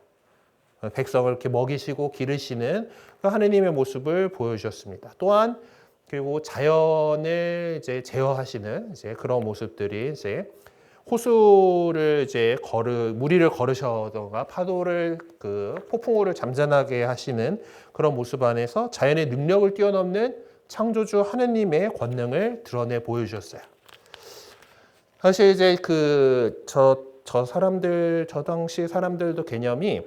백성을 이렇게 먹이시고 기르시는 그 하느님의 모습을 보여주셨습니다. 또한 그리고 자연을 이제 제어하시는 이제 그런 모습들이 이제 호수를 이제 무리를 걸으셔던가 파도를 폭풍우를 잠잠하게 하시는 그런 모습 안에서 자연의 능력을 뛰어넘는 창조주 하느님의 권능을 드러내 보여주셨어요. 사실 이제 저 당시 사람들도 개념이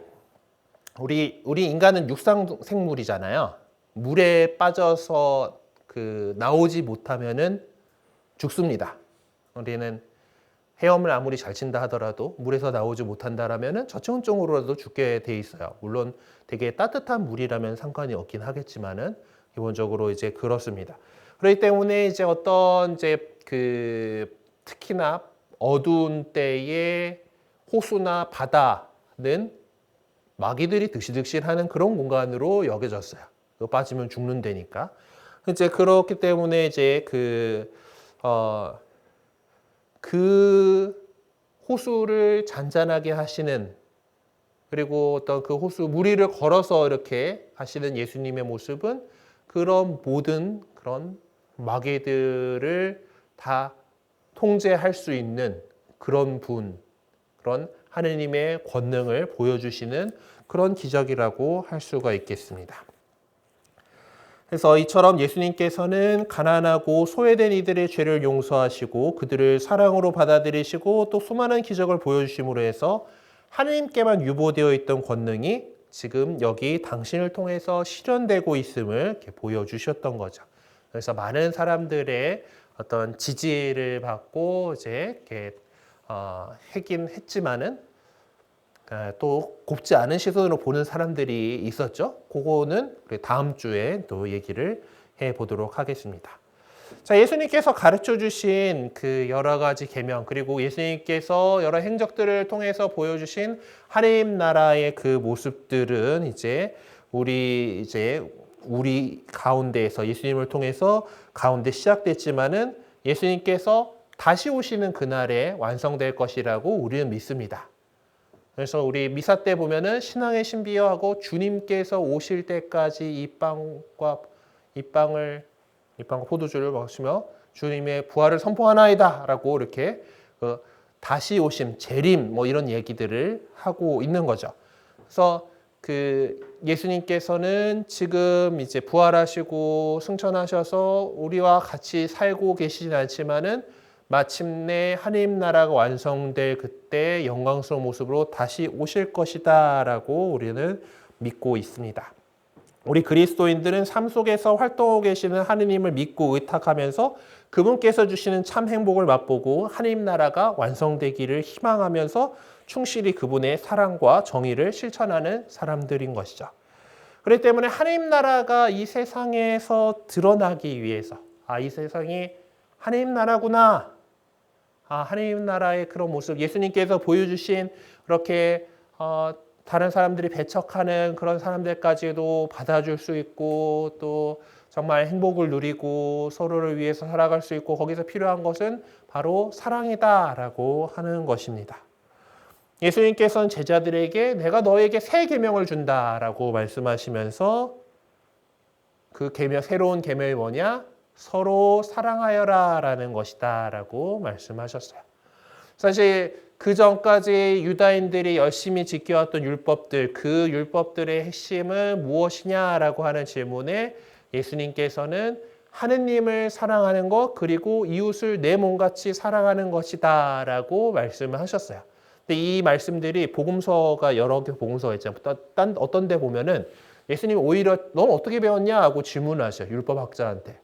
우리 인간은 육상 생물이잖아요. 물에 빠져서 나오지 못하면은 죽습니다. 우리는 헤엄을 아무리 잘 친다 하더라도 물에서 나오지 못한다라면은 저체온증으로라도 죽게 돼 있어요. 물론 되게 따뜻한 물이라면 상관이 없긴 하겠지만은 기본적으로 이제 그렇습니다. 그렇기 때문에 이제 어떤 이제 특히나 어두운 때에 호수나 바다는 마귀들이 득실득실하는 그런 공간으로 여겨졌어요. 빠지면 죽는 데니까. 이제 그렇기 때문에 이제 그 호수를 잔잔하게 하시는, 그리고 어떤 그 호수 무리를 걸어서 이렇게 하시는 예수님의 모습은 그런 모든 그런 마귀들을 다 통제할 수 있는 그런 그런 하느님의 권능을 보여주시는 그런 기적이라고 할 수가 있겠습니다. 그래서 이처럼 예수님께서는 가난하고 소외된 이들의 죄를 용서하시고 그들을 사랑으로 받아들이시고 또 수많은 기적을 보여주심으로 해서 하나님께만 유보되어 있던 권능이 지금 여기 당신을 통해서 실현되고 있음을 이렇게 보여주셨던 거죠. 그래서 많은 사람들의 어떤 지지를 받고 이제 이렇게 하긴 했지만은 또 곱지 않은 시선으로 보는 사람들이 있었죠. 그거는 우리 다음 주에 또 얘기를 해 보도록 하겠습니다. 자, 예수님께서 가르쳐 주신 그 여러 가지 계명 그리고 예수님께서 여러 행적들을 통해서 보여주신 하나님 나라의 그 모습들은 이제 우리 가운데에서 예수님을 통해서 가운데 시작됐지만은 예수님께서 다시 오시는 그날에 완성될 것이라고 우리는 믿습니다. 그래서 우리 미사 때 보면은 신앙의 신비어하고 주님께서 오실 때까지 이 빵과 포도주를 마시며 주님의 부활을 선포하나이다라고 이렇게 다시 오심, 재림 뭐 이런 얘기들을 하고 있는 거죠. 그래서 그 예수님께서는 지금 이제 부활하시고 승천하셔서 우리와 같이 살고 계시진 않지만은 마침내 하나님 나라가 완성될 그때 영광스러운 모습으로 다시 오실 것이다라고 우리는 믿고 있습니다. 우리 그리스도인들은 삶 속에서 활동하고 계시는 하느님을 믿고 의탁하면서 그분께서 주시는 참 행복을 맛보고 하나님 나라가 완성되기를 희망하면서 충실히 그분의 사랑과 정의를 실천하는 사람들인 것이죠. 그렇기 때문에 하나님 나라가 이 세상에서 드러나기 위해서 이 세상이 하나님 나라구나. 하나님 나라의 그런 모습, 예수님께서 보여주신 그렇게 다른 사람들이 배척하는 그런 사람들까지도 받아줄 수 있고 또 정말 행복을 누리고 서로를 위해서 살아갈 수 있고 거기서 필요한 것은 바로 사랑이다라고 하는 것입니다. 예수님께서는 제자들에게 내가 너에게 새 계명을 준다라고 말씀하시면서 그 계명, 새로운 계명이 뭐냐? 서로 사랑하여라라는 것이다라고 말씀하셨어요. 사실 그 전까지 유다인들이 열심히 지켜왔던 율법들, 그 율법들의 핵심은 무엇이냐라고 하는 질문에 예수님께서는 하느님을 사랑하는 것 그리고 이웃을 내 몸같이 사랑하는 것이다라고 말씀을 하셨어요. 근데 이 말씀들이 복음서가 여러 개 복음서가 있잖아요. 어떤 데 보면은 예수님 오히려 넌 어떻게 배웠냐 하고 질문을 하셔요. 율법학자한테.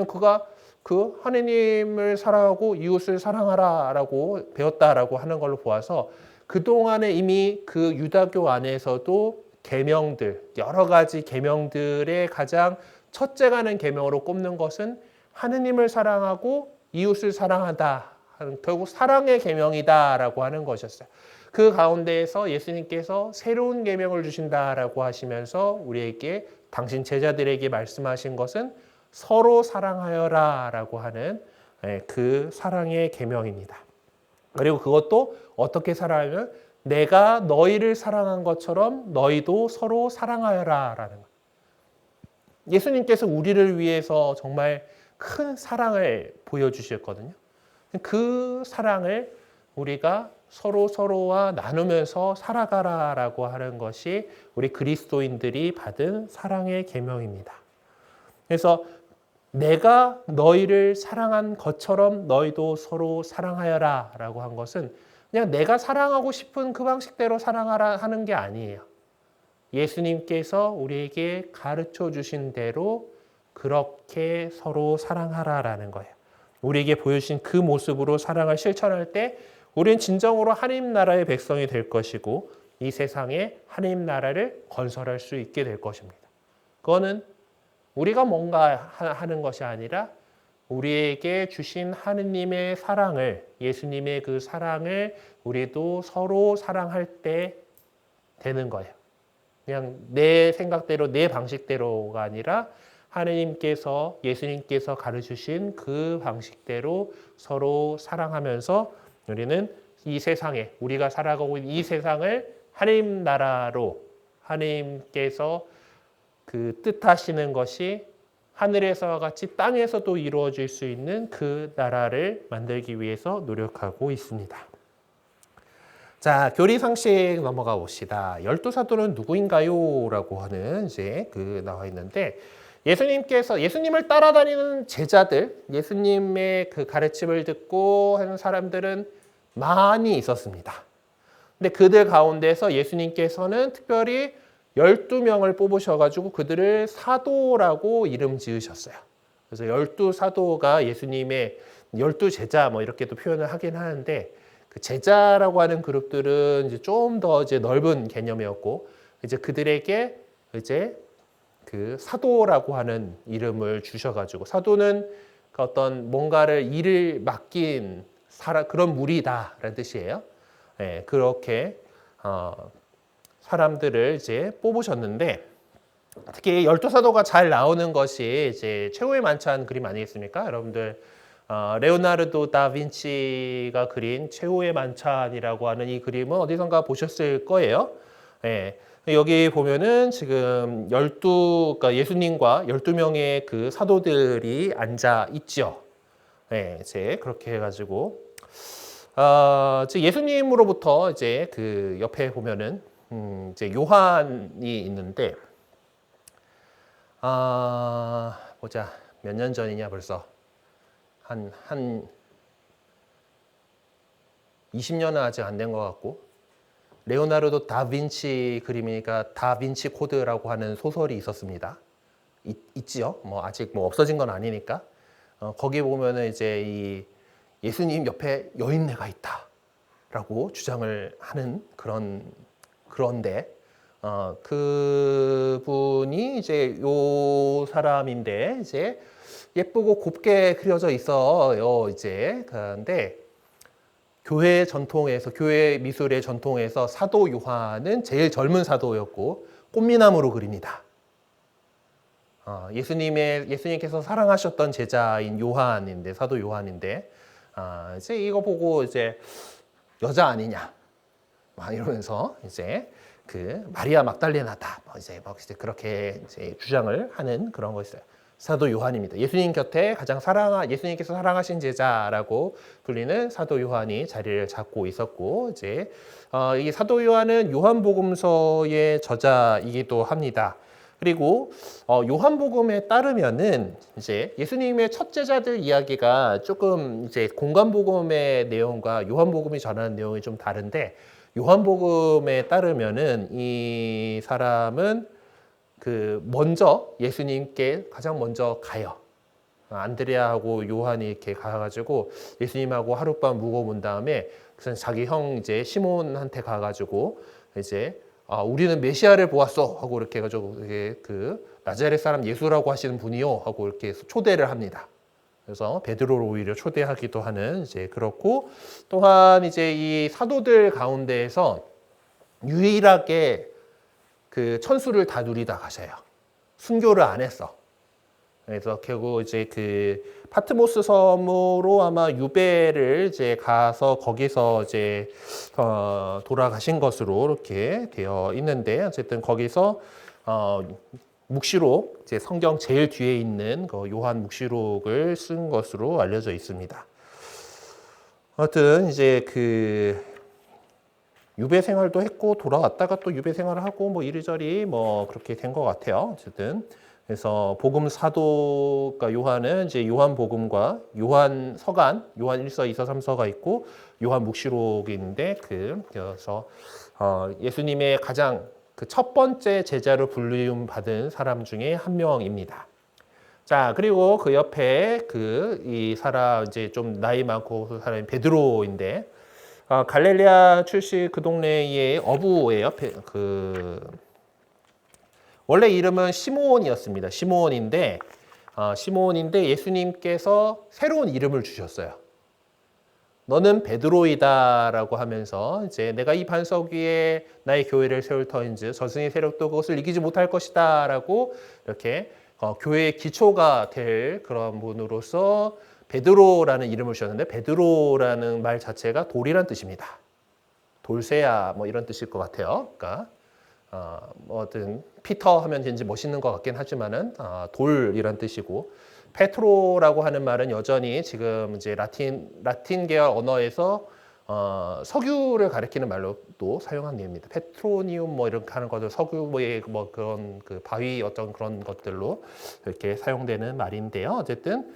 그가 그 하느님을 사랑하고 이웃을 사랑하라라고 배웠다라고 하는 걸로 보아서 그동안에 이미 그 유다교 안에서도 계명들, 여러 가지 계명들의 가장 첫째가는 계명으로 꼽는 것은 하느님을 사랑하고 이웃을 사랑하다. 결국 사랑의 계명이다라고 하는 것이었어요. 그 가운데에서 예수님께서 새로운 계명을 주신다라고 하시면서 우리에게 당신 제자들에게 말씀하신 것은 서로 사랑하여라라고 하는 그 사랑의 계명입니다. 그리고 그것도 어떻게 사랑하면 내가 너희를 사랑한 것처럼 너희도 서로 사랑하여라라는 것. 예수님께서 우리를 위해서 정말 큰 사랑을 보여주셨거든요. 그 사랑을 우리가 서로와 나누면서 살아가라라고 하는 것이 우리 그리스도인들이 받은 사랑의 계명입니다. 그래서 내가 너희를 사랑한 것처럼 너희도 서로 사랑하여라 라고 한 것은 그냥 내가 사랑하고 싶은 그 방식대로 사랑하라 하는 게 아니에요. 예수님께서 우리에게 가르쳐 주신 대로 그렇게 서로 사랑하라라는 거예요. 우리에게 보여주신 그 모습으로 사랑을 실천할 때 우리는 진정으로 하나님 나라의 백성이 될 것이고 이 세상에 하나님 나라를 건설할 수 있게 될 것입니다. 그거는 우리가 뭔가 하는 것이 아니라 우리에게 주신 하느님의 사랑을, 예수님의 그 사랑을 우리도 서로 사랑할 때 되는 거예요. 그냥 내 생각대로, 내 방식대로가 아니라 하느님께서, 예수님께서 가르치신 그 방식대로 서로 사랑하면서 우리는 이 세상에, 우리가 살아가고 있는 이 세상을 하느님 나라로 하느님께서 그 뜻하시는 것이 하늘에서와 같이 땅에서도 이루어질 수 있는 그 나라를 만들기 위해서 노력하고 있습니다. 자, 교리상식 넘어가 봅시다. 12 사도는 누구인가요? 라고 하는 이제 나와 있는데 예수님께서 예수님을 따라다니는 제자들, 예수님의 그 가르침을 듣고 하는 사람들은 많이 있었습니다. 근데 그들 가운데서 예수님께서는 특별히 12명을 뽑으셔가지고 그들을 사도라고 이름 지으셨어요. 그래서 12사도가 예수님의 12제자 뭐 이렇게도 표현을 하긴 하는데 그 제자라고 하는 그룹들은 이제 좀 더 이제 넓은 개념이었고 이제 그들에게 이제 그 사도라고 하는 이름을 주셔가지고 사도는 그 어떤 뭔가를 일을 맡긴 그런 무리다라는 뜻이에요. 네, 그렇게 사람들을 이제 뽑으셨는데 특히 12사도가 잘 나오는 것이 이제 최후의 만찬 그림 아니겠습니까? 여러분들 레오나르도 다빈치가 그린 최후의 만찬이라고 하는 이 그림은 어디선가 보셨을 거예요. 예. 여기 보면은 지금 그러니까 예수님과 12명의 그 사도들이 앉아 있죠. 예, 이제 그렇게 해가지고, 이제 예수님으로부터 이제 그 옆에 보면은, 이제 요한이 있는데, 보자. 몇 년 전이냐 벌써. 한 20년은 아직 안 된 것 같고, 레오나르도 다빈치 그림이니까 다빈치 코드라고 하는 소설이 있었습니다. 있지요. 뭐 아직 뭐 없어진 건 아니니까. 거기 보면은 이제 이 예수님 옆에 여인네가 있다라고 주장을 하는 그런데 그분이 이제 요 사람인데 이제 예쁘고 곱게 그려져 있어요. 이제 그런데 교회 전통에서 교회 미술의 전통에서 사도 요한은 제일 젊은 사도였고 꽃미남으로 그립니다. 예수님께서 사랑하셨던 제자인 요한인데 사도 요한인데 이제 이거 보고 이제 여자 아니냐 막 이러면서 이제 그 마리아 막달레나다 이제 그렇게 이제 주장을 하는 그런 거 있어요. 사도 요한입니다. 예수님 곁에 가장 예수님께서 사랑하신 제자라고 불리는 사도 요한이 자리를 잡고 있었고, 이제 이 사도 요한은 요한복음서의 저자이기도 합니다. 그리고 요한복음에 따르면은 이제 예수님의 첫 제자들 이야기가 조금 이제 공관복음의 내용과 요한복음이 전하는 내용이 좀 다른데, 요한복음에 따르면은 이 사람은 먼저 예수님께 가장 먼저 가요. 안드레아하고 요한이 이렇게 가가지고 예수님하고 하룻밤 묵어본 다음에 자기 형 이제 시몬한테 가가지고 이제 우리는 메시아를 보았어 하고 이렇게 해가지고 그 나자렛 사람 예수라고 하시는 분이요 하고 이렇게 초대를 합니다. 그래서 베드로를 오히려 초대하기도 하는 이제 그렇고 또한 이제 이 사도들 가운데에서 유일하게 그 천수를 다 누리다 가셔요. 순교를 안 했어. 그래서 결국 이제 그 파트모스 섬으로 아마 유배를 이제 가서 거기서 이제 돌아가신 것으로 이렇게 되어 있는데 어쨌든 거기서 묵시록 이제 성경 제일 뒤에 있는 그 요한 묵시록을 쓴 것으로 알려져 있습니다. 아무튼 이제 그 유배 생활도 했고 돌아왔다가 또 유배 생활을 하고 뭐 이리저리 뭐 그렇게 된 것 같아요. 어쨌든 그래서 복음 사도가 요한은 이제 요한 복음과 요한 서간, 요한 1서, 2서, 3서가 있고 요한 묵시록이 있는데 그래서 예수님의 가장 그 첫 번째 제자로 불리움 받은 사람 중에 한 명입니다. 자, 그리고 그 옆에 이 사람 이제 좀 나이 많고 그 사람이 베드로인데 갈릴리아 출신 그 동네의 어부예요. 원래 이름은 시몬이었습니다. 시몬인데 예수님께서 새로운 이름을 주셨어요. 너는 베드로이다라고 하면서 이제 내가 이 반석 위에 나의 교회를 세울 터인즉 저승의 세력도 그것을 이기지 못할 것이다라고 이렇게 교회의 기초가 될 그런 분으로서 베드로라는 이름을 주셨는데 베드로라는 말 자체가 돌이란 뜻입니다. 돌쇠야 뭐 이런 뜻일 것 같아요. 그러니까 뭐든 피터 하면 왠지 멋있는 것 같긴 하지만은 돌이란 뜻이고 페트로라고 하는 말은 여전히 지금 이제 라틴 계열 언어에서 석유를 가리키는 말로도 사용한 예입니다. 페트로니움 뭐 이렇게 하는 것들 석유의 뭐 그런 그 바위 어떤 그런 것들로 이렇게 사용되는 말인데요. 어쨌든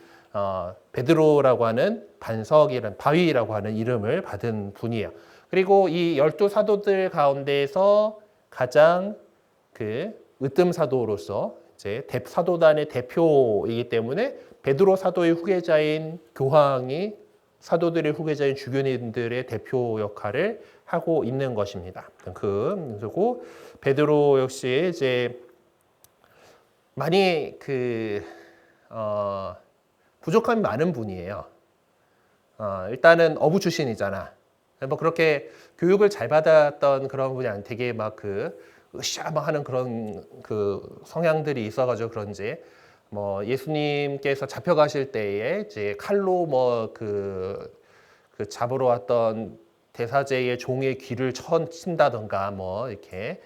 베드로라고 하는 반석이라는 바위라고 하는 이름을 받은 분이에요. 그리고 이 12사도들 가운데에서 가장 그 으뜸 사도로서 이제 사도단의 대표이기 때문에 베드로 사도의 후계자인 교황이 사도들의 후계자인 주교님들의 대표 역할을 하고 있는 것입니다. 그리고 베드로 역시 이제 많이 부족함이 많은 분이에요. 일단은 어부 출신이잖아. 뭐 그렇게 교육을 잘 받았던 그런 분이 아니 되게 막 으쌰 막 하는 그런 성향들이 있어가지고 그런지 뭐 예수님께서 잡혀가실 때에 이제 칼로 뭐 잡으러 왔던 대사제의 종의 귀를 친다던가 뭐 이렇게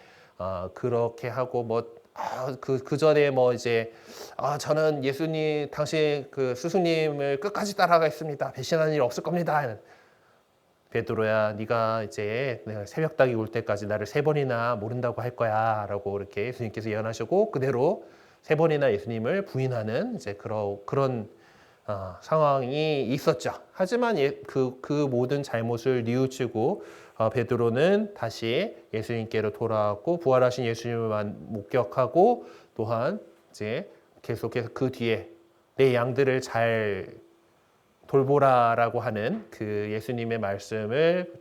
그렇게 하고 뭐 그 전에 뭐 이제 저는 예수님 당신 스승님을 끝까지 따라가겠습니다. 배신하는 일 없을 겁니다. 베드로야, 네가 이제 내가 새벽닭이 올 때까지 나를 3번이나 모른다고 할 거야라고 이렇게 예수님께서 예언하시고 그대로 3번이나 예수님을 부인하는 이제 그런 상황이 있었죠. 하지만 그 모든 잘못을 뉘우치고 베드로는 다시 예수님께로 돌아왔고 부활하신 예수님을 목격하고 또한 이제 계속해서 그 뒤에 내 양들을 잘 돌보라라고 하는 그 예수님의 말씀을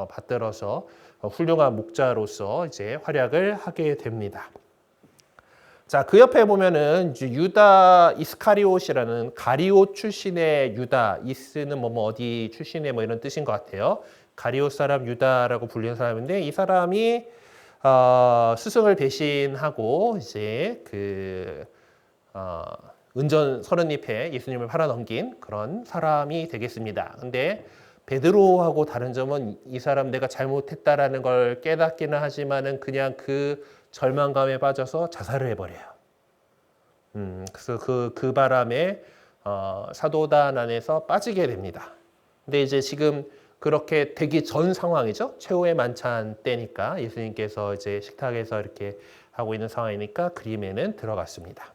받들어서 훌륭한 목자로서 이제 활약을 하게 됩니다. 자, 그 옆에 보면은 이제 유다 이스카리옷이라는 가리옷 출신의 유다, 이스는 뭐 어디 출신의 뭐 이런 뜻인 것 같아요. 가리옷 사람 유다라고 불리는 사람인데 이 사람이 스승을 배신하고 이제 은전 30잎에 예수님을 팔아넘긴 그런 사람이 되겠습니다. 근데 베드로하고 다른 점은 이 사람 내가 잘못했다라는 걸 깨닫기는 하지만은 그냥 그 절망감에 빠져서 자살을 해버려요. 그래서 그 바람에 사도단 안에서 빠지게 됩니다. 근데 이제 지금 그렇게 되기 전 상황이죠. 최후의 만찬 때니까 예수님께서 이제 식탁에서 이렇게 하고 있는 상황이니까 그림에는 들어갔습니다.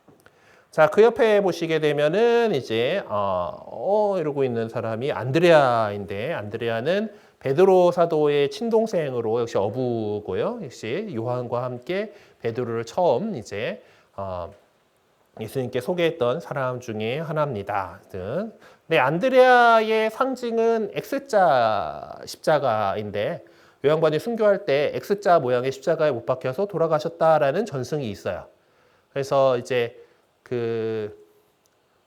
자, 그 옆에 보시게 되면은 이제 이러고 있는 사람이 안드레아인데 안드레아는 베드로 사도의 친동생으로 역시 어부고요. 역시 요한과 함께 베드로를 처음 이제 예수님께 소개했던 사람 중에 하나입니다. 네, 안드레아의 상징은 X자 십자가인데 요한관이 순교할 때 X자 모양의 십자가에 못 박혀서 돌아가셨다라는 전승이 있어요. 그래서 이제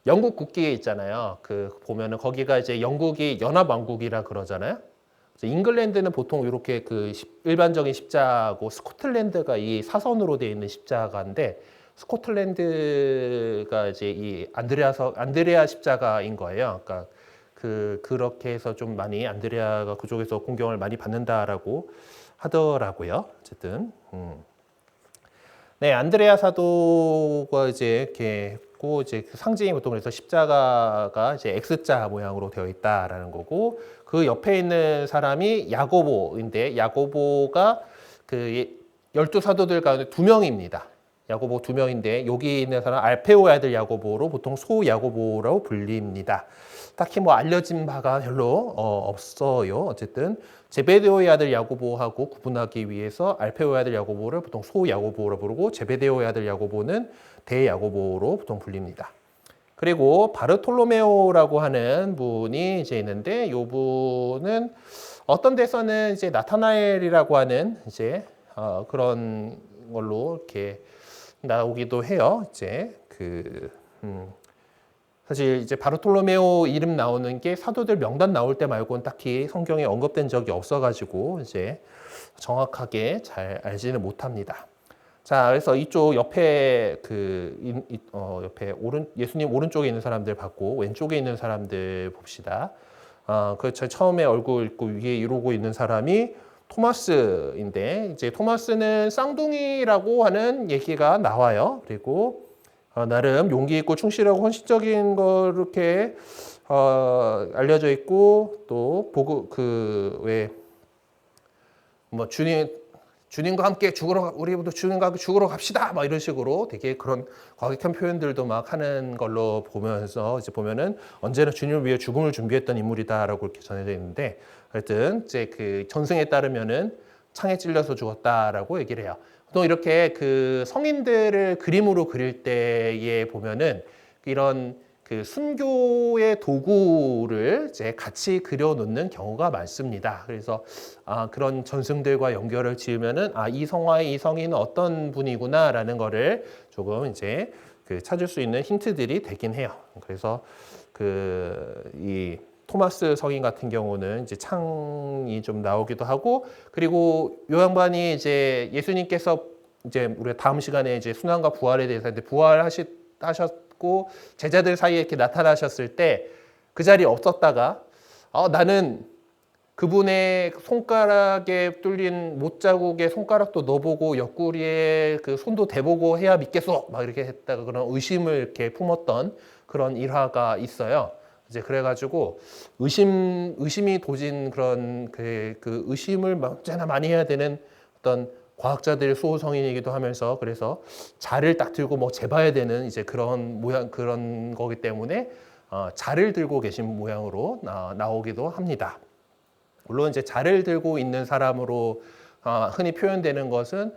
영국 국기에 있잖아요. 보면은 거기가 이제 영국이 연합왕국이라 그러잖아요. 잉글랜드는 보통 이렇게 일반적인 십자가고 스코틀랜드가 이 사선으로 되어 있는 십자가인데 스코틀랜드가 이제 이 안드레아 십자가인 거예요. 그러니까 그렇게 해서 좀 많이 안드레아가 그쪽에서 공경을 많이 받는다라고 하더라고요. 어쨌든 네, 안드레아 사도가 이제 이렇게 있고 이제 그 상징이 보통 그래서 십자가가 이제 X자 모양으로 되어 있다라는 거고 그 옆에 있는 사람이 야고보인데 야고보가 12사도들 가운데 2명입니다. 야고보 2명인데 여기 있는 사람 알페오의 아들 야고보로 보통 소 야고보라고 불립니다. 딱히 뭐 알려진 바가 별로 없어요. 어쨌든 제베데오의 아들 야고보하고 구분하기 위해서 알페오의 아들 야고보를 보통 소 야고보로 부르고 제베데오의 아들 야고보는 대 야고보로 보통 불립니다. 그리고 바르톨로메오라고 하는 분이 이제 있는데 이 분은 어떤 데서는 이제 나타나엘이라고 하는 이제 그런 걸로 이렇게 나오기도 해요. 이제 사실 이제 바르톨로메오 이름 나오는 게 사도들 명단 나올 때 말고는 딱히 성경에 언급된 적이 없어가지고 이제 정확하게 잘 알지는 못합니다. 자, 그래서 이쪽 옆에 옆에 예수님 오른쪽에 있는 사람들 봤고 왼쪽에 있는 사람들 봅시다. 그렇죠. 처음에 얼굴 있고 위에 이러고 있는 사람이 토마스인데 이제 토마스는 쌍둥이라고 하는 얘기가 나와요. 그리고 나름 용기 있고 충실하고 헌신적인 거 이렇게 알려져 있고 또 보고 그왜 뭐 주님과 함께 우리도 주님과 함께 죽으러 갑시다 막 이런 식으로 되게 그런 과격한 표현들도 막 하는 걸로 보면서 이제 보면은 언제나 주님을 위해 죽음을 준비했던 인물이다라고 이렇게 전해져 있는데 하여튼 이제 그 전승에 따르면은 창에 찔려서 죽었다라고 얘기를 해요. 또 이렇게 그 성인들을 그림으로 그릴 때에 보면은 이런 그 순교의 도구를 이제 같이 그려놓는 경우가 많습니다. 그래서 그런 전승들과 연결을 지으면은 이 성화의 이 성인은 어떤 분이구나라는 거를 조금 이제 그 찾을 수 있는 힌트들이 되긴 해요. 그래서 그 이 토마스 성인 같은 경우는 이제 창이 좀 나오기도 하고 그리고 요 양반이 이제 예수님께서 이제 우리가 다음 시간에 이제 순환과 부활에 대해서 이제 부활하셨고 제자들 사이에 이렇게 나타나셨을 때 그 자리에 없었다가 나는 그분의 손가락에 뚫린 못자국에 손가락도 넣어보고 옆구리에 그 손도 대보고 해야 믿겠어 막 이렇게 했다가 그런 의심을 이렇게 품었던 그런 일화가 있어요. 이제 그래가지고 의심이 도진 그런 그 의심을 언제나 많이 해야 되는 어떤 과학자들의 수호 성인이기도 하면서 그래서 자를 딱 들고 뭐 재봐야 되는 이제 그런 모양 그런 거기 때문에 자를 들고 계신 모양으로 나오기도 합니다. 물론 이제 자를 들고 있는 사람으로 흔히 표현되는 것은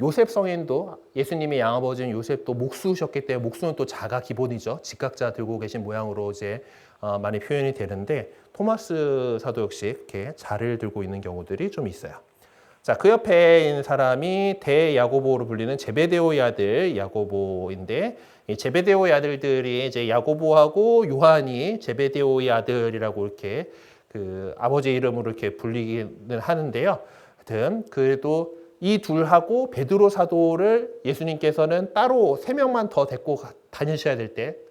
요셉 성인도 예수님의 양아버지인 요셉도 목수셨기 때문에 목수는 또 자가 기본이죠. 직각자 들고 계신 모양으로 이제 많이 표현이 되는데 토마스 사도 역시 이렇게 자를 들고 있는 경우들이 좀 있어요. 자, 그 옆에 있는 사람이 대야고보로 불리는 제베데오의 아들 야고보인데 이 제베데오의 아들들이 이제 야고보하고 요한이 제베데오의 아들이라고 이렇게 그 아버지 이름으로 이렇게 불리기는 하는데요. 하여튼 그래도 이 둘하고 베드로 사도를 예수님께서는 따로 3명만 더 데리고 다니셔야 될 때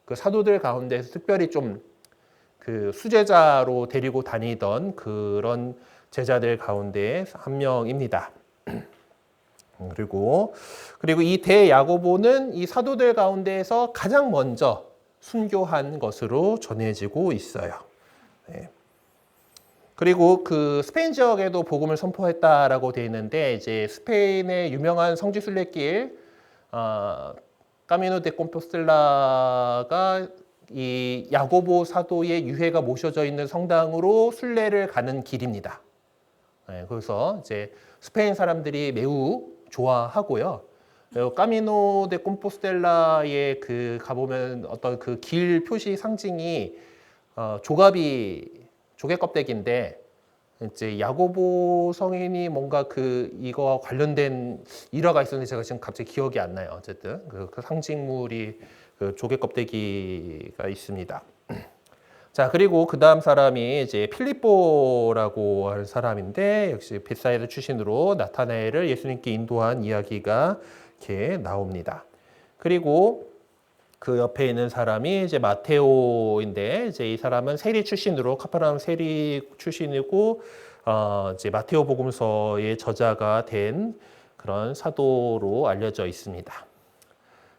그 사도들 가운데서 특별히 좀 그 수제자로 데리고 다니던 그런 제자들 가운데 한 명입니다. 그리고 이 대야고보는 이 사도들 가운데에서 가장 먼저 순교한 것으로 전해지고 있어요. 네. 그리고 그 스페인 지역에도 복음을 선포했다라고 되어 있는데 이제 스페인의 유명한 성지 순례길 까미노 데 콤포스텔라가 이 야고보 사도의 유해가 모셔져 있는 성당으로 순례를 가는 길입니다. 네, 그래서 이제 스페인 사람들이 매우 좋아하고요. 까미노 데 콤포스텔라에 그 가보면 어떤 그 길 표시 상징이 조개 껍데기인데 이제 야고보 성인이 뭔가 이거와 관련된 일화가 있었는데 제가 지금 갑자기 기억이 안 나요. 어쨌든 그 상징물이 그 조개 껍데기가 있습니다. 자, 그리고 그 다음 사람이 이제 필립보라고 하는 사람인데 역시 벳사이다 출신으로 나타나엘을 예수님께 인도한 이야기가 이렇게 나옵니다. 그리고 그 옆에 있는 사람이 이제 마테오인데 이제 이 사람은 세리 출신으로 카파나움 세리 출신이고 이제 마테오 복음서의 저자가 된 그런 사도로 알려져 있습니다.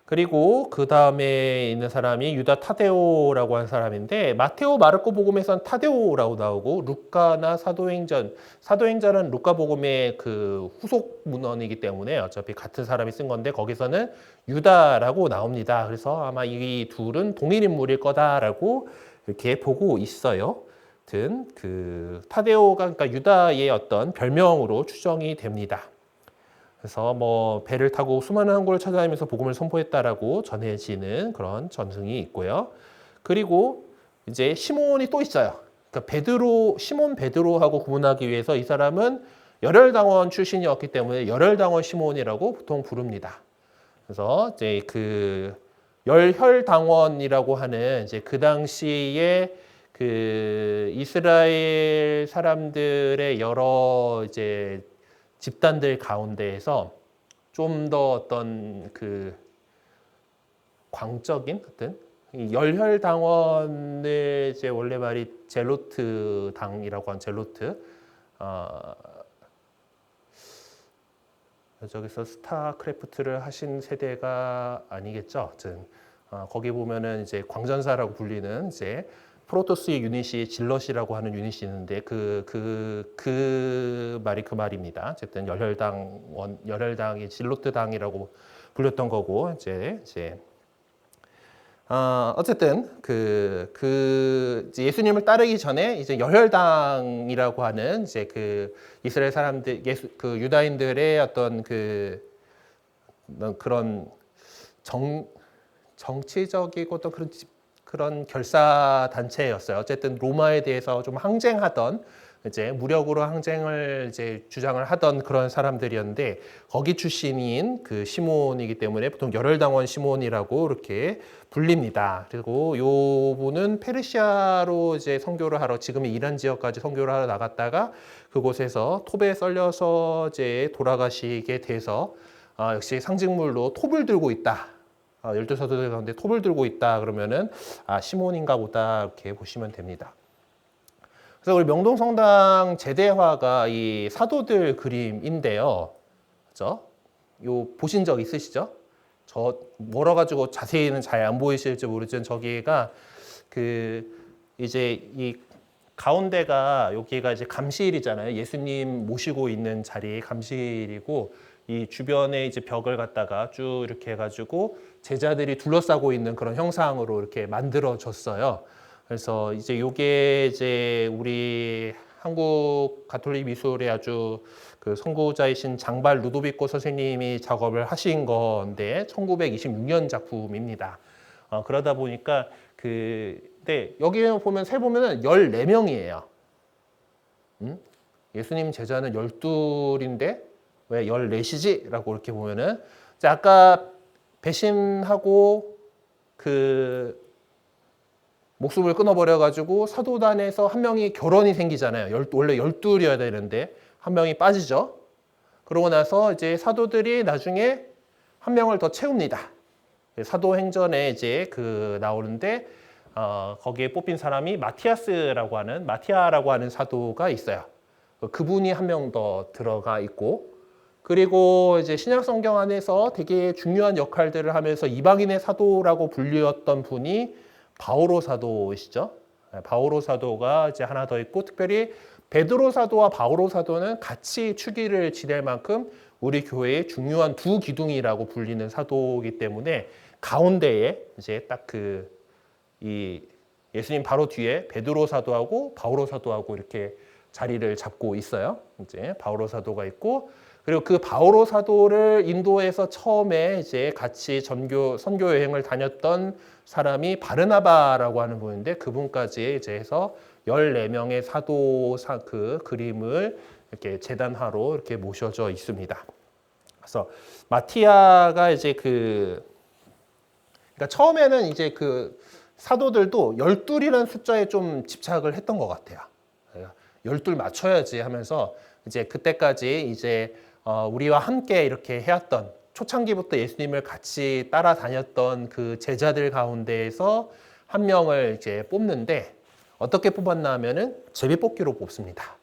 그리고 그 다음에 있는 사람이 유다 타데오라고 하는 사람인데 마테오 마르코 복음에서는 타데오라고 나오고 루카나 사도행전은 루카 복음의 그 후속 문헌이기 때문에 어차피 같은 사람이 쓴 건데 거기서는 유다라고 나옵니다. 그래서 아마 이 둘은 동일 인물일 거다라고 이렇게 보고 있어요. 아무튼 그 타데오가 그러니까 유다의 어떤 별명으로 추정이 됩니다. 그래서 뭐 배를 타고 수많은 항구를 찾아다니면서 복음을 선포했다라고 전해지는 그런 전승이 있고요. 그리고 이제 시몬이 또 있어요. 그러니까 시몬 베드로하고 구분하기 위해서 이 사람은 열혈당원 출신이었기 때문에 열혈당원 시몬이라고 보통 부릅니다. 그래서 이제 그 열혈당원이라고 하는 이제 그 당시에 그 이스라엘 사람들의 여러 이제 집단들 가운데에서 좀 더 어떤 그 광적인 어떤 열혈당원을 이제 원래 말이 젤로트 당이라고 한 젤로트 저기서 스타크래프트를 하신 세대가 아니겠죠. 아무튼 거기 보면은 이제 광전사라고 불리는 이제 프로토스의 유닛이 질럿이라고 하는 유닛이 있는데 그 말이 그 말입니다. 어쨌든 열혈당이 질로트당이라고 불렸던 거고 이제 어쨌든 이제 예수님을 따르기 전에 이제 열혈당이라고 하는 이제 그 이스라엘 사람들 그 유다인들의 어떤 그런 정치적이고 또 그런 결사 단체였어요. 어쨌든 로마에 대해서 좀 항쟁하던 이제 무력으로 항쟁을 이제 주장을 하던 그런 사람들이었는데 거기 출신인 그 시몬이기 때문에 보통 열혈당원 시몬이라고 이렇게 불립니다. 그리고 요 분은 페르시아로 이제 선교를 하러 지금의 이란 지역까지 선교를 하러 나갔다가 그곳에서 톱에 썰려서 이제 돌아가시게 돼서 역시 상징물로 톱을 들고 있다. 12사도들 가운데 톱을 들고 있다 그러면은 시몬인가 보다 이렇게 보시면 됩니다. 그래서 우리 명동성당 제대화가 이 사도들 그림인데요. 그죠? 요 보신 적 있으시죠? 저 멀어가지고 자세히는 잘 안 보이실지 모르지만 저기가 이제 이 가운데가 여기가 이제 감시일이잖아요. 예수님 모시고 있는 자리 감시일이고 이 주변에 이제 벽을 갖다가 쭉 이렇게 해가지고 제자들이 둘러싸고 있는 그런 형상으로 이렇게 만들어졌어요. 그래서 이제 요게 이제 우리 한국 가톨릭 미술의 아주 그 선구자이신 장발 루도비코 선생님이 작업을 하신 건데 1926년 작품입니다. 그러다 보니까 근데 여기 보면 세 보면은 14명이에요. 예수님 제자는 12인데 왜 14시지? 라고 이렇게 보면은 아까 배신하고 목숨을 끊어버려가지고 사도단에서 한 명이 결혼이 생기잖아요. 원래 12이어야 되는데 한 명이 빠지죠. 그러고 나서 이제 사도들이 나중에 한 명을 더 채웁니다. 사도행전에 이제 나오는데 거기에 뽑힌 사람이 마티아라고 하는 사도가 있어요. 그분이 한 명 더 들어가 있고 그리고 이제 신약 성경 안에서 되게 중요한 역할들을 하면서 이방인의 사도라고 불렸던 분이 바오로 사도이시죠. 바오로 사도가 이제 하나 더 있고 특별히 베드로 사도와 바오로 사도는 같이 축일을 지낼 만큼 우리 교회의 중요한 두 기둥이라고 불리는 사도이기 때문에 가운데에 이제 딱 이 예수님 바로 뒤에 베드로 사도하고 바오로 사도하고 이렇게 자리를 잡고 있어요. 이제 바오로 사도가 있고 그리고 그 바오로 사도를 인도에서 처음에 이제 같이 선교 여행을 다녔던 사람이 바르나바라고 하는 분인데 그분까지 이제 해서 14명의 사도 그림을 이렇게 제단화로 이렇게 모셔져 있습니다. 그래서 마티아가 이제 그러니까 처음에는 이제 사도들도 12이라는 숫자에 좀 집착을 했던 것 같아요. 12 맞춰야지 하면서 이제 그때까지 이제 우리와 함께 이렇게 해왔던 초창기부터 예수님을 같이 따라다녔던 그 제자들 가운데에서 한 명을 이제 뽑는데 어떻게 뽑았나 하면은 제비뽑기로 뽑습니다.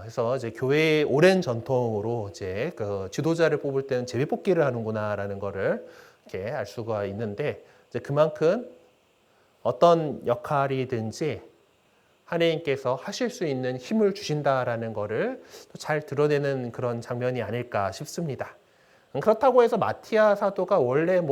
그래서 이제 교회의 오랜 전통으로 이제 지도자를 뽑을 때는 제비뽑기를 하는구나라는 거를 이렇게 알 수가 있는데 이제 그만큼 어떤 역할이든지 하나님께서 하실 수 있는 힘을 주신다라는 것을 잘 드러내는 그런 장면이 아닐까 싶습니다. 그렇다고 해서 마티아 사도가 원래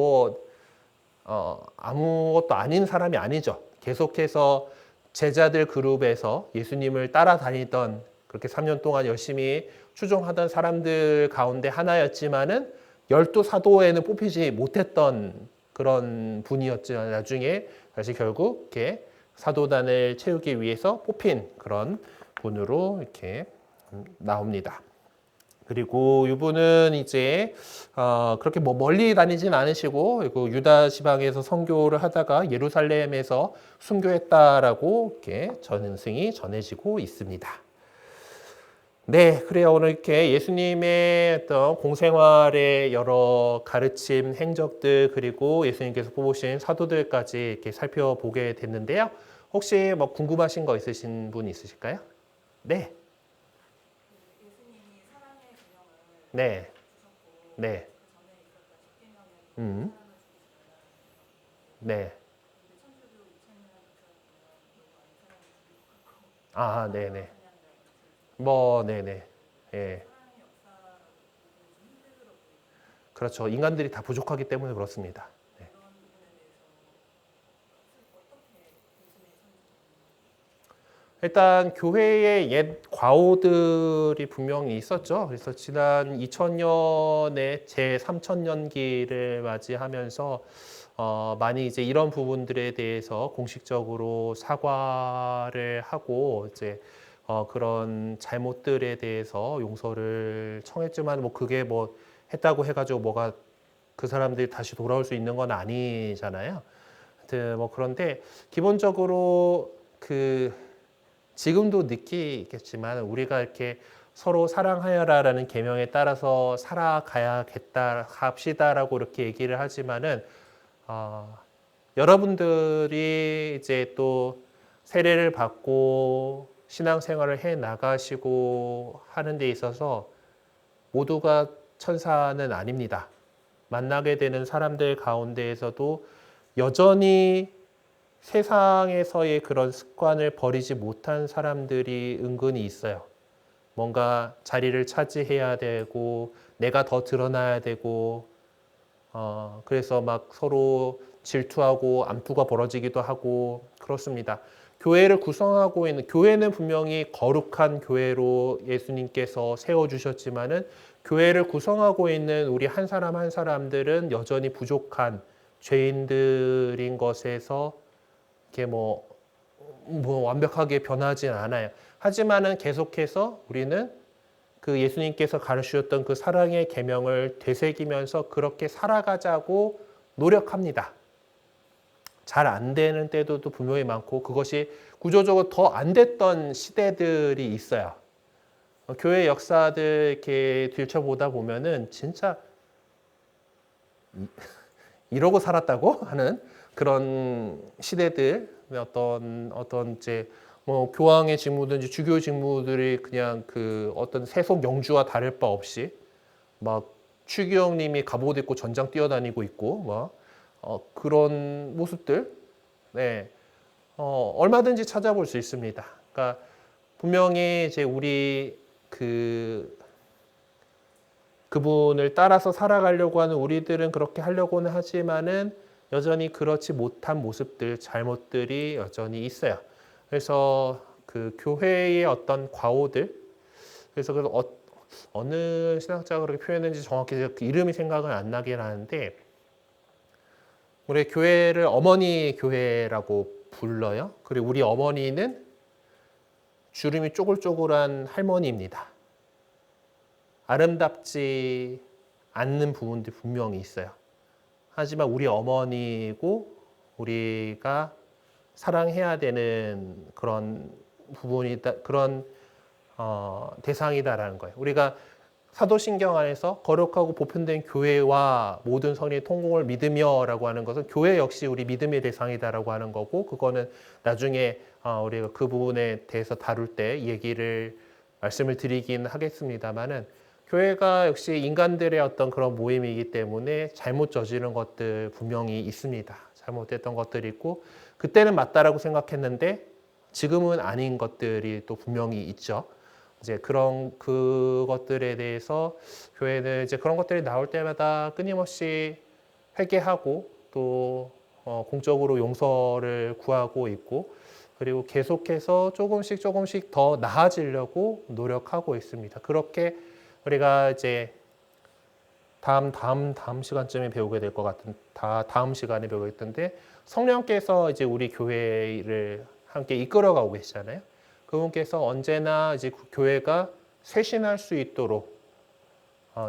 아무것도 아닌 사람이 아니죠. 계속해서 제자들 그룹에서 예수님을 따라다니던 그렇게 3년 동안 열심히 추종하던 사람들 가운데 하나였지만은 12사도에는 뽑히지 못했던 그런 분이었지만 나중에 다시 결국 이렇게 사도단을 채우기 위해서 뽑힌 그런 분으로 이렇게 나옵니다. 그리고 이분은 이제 그렇게 멀리 다니진 않으시고 그리고 유다 지방에서 선교를 하다가 예루살렘에서 순교했다라고 이렇게 전승이 전해지고 있습니다. 네, 그래요. 오늘 이렇게 예수님의 어떤 공생활의 여러 가르침, 행적들 그리고 예수님께서 뽑으신 사도들까지 이렇게 살펴보게 됐는데요. 혹시 궁금하신 거 있으신 분 있으실까요? 네. 예수님이 사랑의 균형을 네, 네, 네. 아, 네네. 뭐, 네네. 예. 그렇죠. 인간들이 다 부족하기 때문에 그렇습니다. 네. 일단 교회의 옛 과오들이 분명히 있었죠. 그래서 지난 2000년에 제 3000년기를 맞이하면서 많이 이제 이런 부분들에 대해서 공식적으로 사과를 하고 이제 그런 잘못들에 대해서 용서를 청했지만 뭐 그게 뭐 했다고 해가지고 뭐가 그 사람들이 다시 돌아올 수 있는 건 아니잖아요. 하여튼 뭐 그런데 기본적으로 그 지금도 느끼겠지만 우리가 이렇게 서로 사랑하여라라는 계명에 따라서 살아가야겠다 합시다라고 이렇게 얘기를 하지만은 어, 여러분들이 이제 또 세례를 받고 신앙생활을 해 나가시고 하는 데 있어서 모두가 천사는 아닙니다. 만나게 되는 사람들 가운데에서도 여전히 세상에서의 그런 습관을 버리지 못한 사람들이 은근히 있어요. 뭔가 자리를 차지해야 되고 내가 더 드러나야 되고 그래서 막 서로 질투하고 암투가 벌어지기도 하고 그렇습니다. 교회를 구성하고 있는 교회는 분명히 거룩한 교회로 예수님께서 세워주셨지만은 교회를 구성하고 있는 우리 한 사람 한 사람들은 여전히 부족한 죄인들인 것에서 이렇게 뭐 완벽하게 변하진 않아요. 하지만은 계속해서 우리는 그 예수님께서 가르치셨던 그 사랑의 계명을 되새기면서 그렇게 살아가자고 노력합니다. 잘 안 되는 때도 분명히 많고 그것이 구조적으로 더 안 됐던 시대들이 있어요. 교회 역사들 이렇게 들춰보다 보면은 진짜 이러고 살았다고 하는 그런 시대들 어떤 이제 뭐 교황의 직무든지 주교 직무들이 그냥 그 어떤 세속 영주와 다를 바 없이 막 추기경님이 갑옷 입고 전장 뛰어다니고 있고 막 그런 모습들 네 얼마든지 찾아볼 수 있습니다. 그러니까 분명히 이제 우리 그분을 따라서 살아가려고 하는 우리들은 그렇게 하려고는 하지만은 여전히 그렇지 못한 모습들, 잘못들이 여전히 있어요. 그래서 그 교회의 어떤 과오들, 그래서 어느 신학자가 그렇게 표현했는지 정확히 그 이름이 생각은 안 나긴 하는데, 우리 교회를 어머니 교회라고 불러요. 그리고 우리 어머니는 주름이 쪼글쪼글한 할머니입니다. 아름답지 않는 부분들이 분명히 있어요. 하지만 우리 어머니고 우리가 사랑해야 되는 그런 부분이다, 그런 대상이다라는 거예요. 우리가 사도신경 안에서 거룩하고 보편된 교회와 모든 선의 통공을 믿으며라고 하는 것은 교회 역시 우리 믿음의 대상이다라고 하는 거고, 그거는 나중에 우리가 그 부분에 대해서 다룰 때 말씀을 드리긴 하겠습니다만은, 교회가 역시 인간들의 어떤 그런 모임이기 때문에 잘못 저지른 것들 분명히 있습니다. 잘못됐던 것들이 있고 그때는 맞다라고 생각했는데 지금은 아닌 것들이 또 분명히 있죠. 이제 그것들에 대해서 교회는 이제 그런 것들이 나올 때마다 끊임없이 회개하고 또 공적으로 용서를 구하고 있고, 그리고 계속해서 조금씩 더 나아지려고 노력하고 있습니다. 그렇게 우리가 이제 다음 시간쯤에 배우게 될 것 같은 다음 시간에 배우게 텐데, 성령께서 이제 우리 교회를 함께 이끌어가고 계시잖아요. 그분께서 언제나 이제 교회가 쇄신할 수 있도록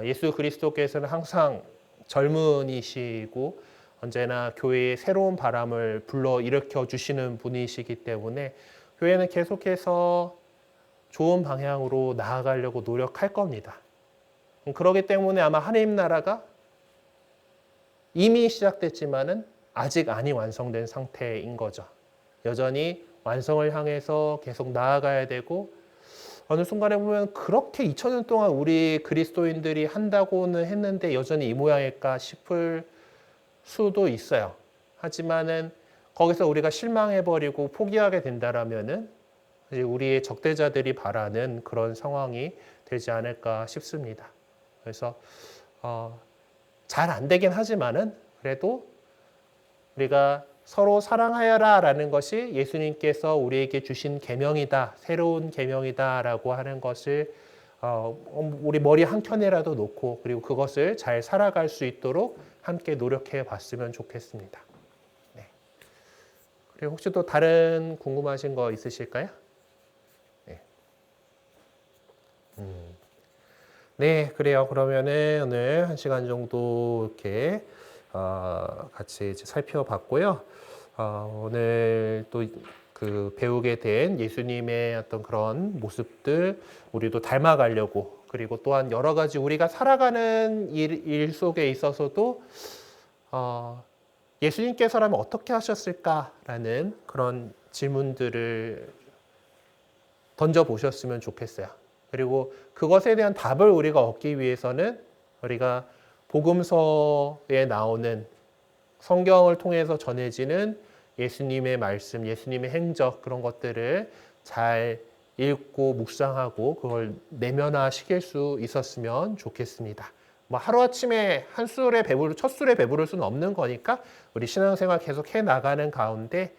예수 그리스도께서는 항상 젊은이시고 언제나 교회에 새로운 바람을 불러 일으켜 주시는 분이시기 때문에 교회는 계속해서 좋은 방향으로 나아가려고 노력할 겁니다. 그렇기 때문에 아마 하나님 나라가 이미 시작됐지만은 아직 아니 완성된 상태인 거죠. 여전히 완성을 향해서 계속 나아가야 되고, 어느 순간에 보면 그렇게 2000년 동안 우리 그리스도인들이 한다고는 했는데 여전히 이 모양일까 싶을 수도 있어요. 하지만은 거기서 우리가 실망해버리고 포기하게 된다라면은 이제 우리의 적대자들이 바라는 그런 상황이 되지 않을까 싶습니다. 그래서 잘 안 되긴 하지만은 그래도 우리가 서로 사랑하여라라는 것이 예수님께서 우리에게 주신 계명이다, 새로운 계명이다라고 하는 것을 우리 머리 한 켠에라도 놓고 그리고 그것을 잘 살아갈 수 있도록 함께 노력해 봤으면 좋겠습니다. 네. 그리고 혹시 또 다른 궁금하신 거 있으실까요? 네. 네, 그래요. 그러면은 오늘 1시간 정도 이렇게 같이 이제 살펴봤고요. 오늘 또 그 배우게 된 예수님의 어떤 그런 모습들 우리도 닮아가려고 그리고 또한 여러 가지 우리가 살아가는 일 속에 있어서도 예수님께서라면 어떻게 하셨을까라는 그런 질문들을 던져보셨으면 좋겠어요. 그리고 그것에 대한 답을 우리가 얻기 위해서는 우리가 복음서에 나오는 성경을 통해서 전해지는 예수님의 말씀, 예수님의 행적 그런 것들을 잘 읽고 묵상하고 그걸 내면화시킬 수 있었으면 좋겠습니다. 뭐 하루아침에 첫 술에 배부를 수는 없는 거니까 우리 신앙생활 계속 해 나가는 가운데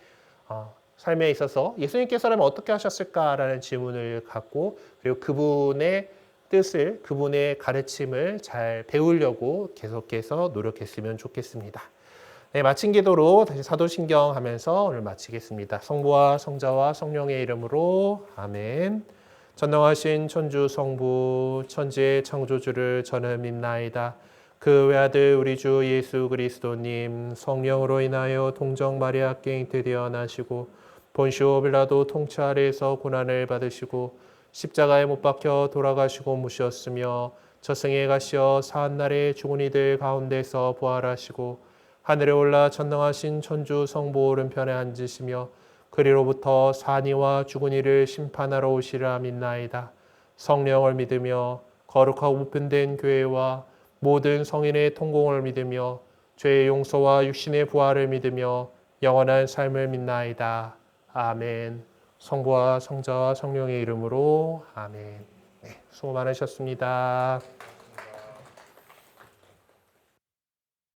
삶에 있어서 예수님께서라면 어떻게 하셨을까라는 질문을 갖고 그리고 그분의 뜻을, 그분의 가르침을 잘 배우려고 계속해서 노력했으면 좋겠습니다. 네, 마친 기도로 다시 사도신경 하면서 오늘 마치겠습니다. 성부와 성자와 성령의 이름으로 아멘. 전능하신 천주 성부 천지의 창조주를 저는 믿나이다. 그 외아들 우리 주 예수 그리스도님 성령으로 인하여 동정 마리아께 잉태되어 나시고 본시오 빌라도 통치 아래에서 고난을 받으시고 십자가에 못 박혀 돌아가시고 묻으셨으며 저승에 가시어 사한날에 죽은 이들 가운데서 부활하시고 하늘에 올라 전능하신 천주 성부 오른편에 앉으시며 그리로부터 산이와 죽은 이를 심판하러 오시리라 믿나이다. 성령을 믿으며 거룩하고 보편된 교회와 모든 성인의 통공을 믿으며 죄의 용서와 육신의 부활을 믿으며 영원한 삶을 믿나이다. 아멘. 성부와 성자와 성령의 이름으로 아멘. 네, 수고 많으셨습니다.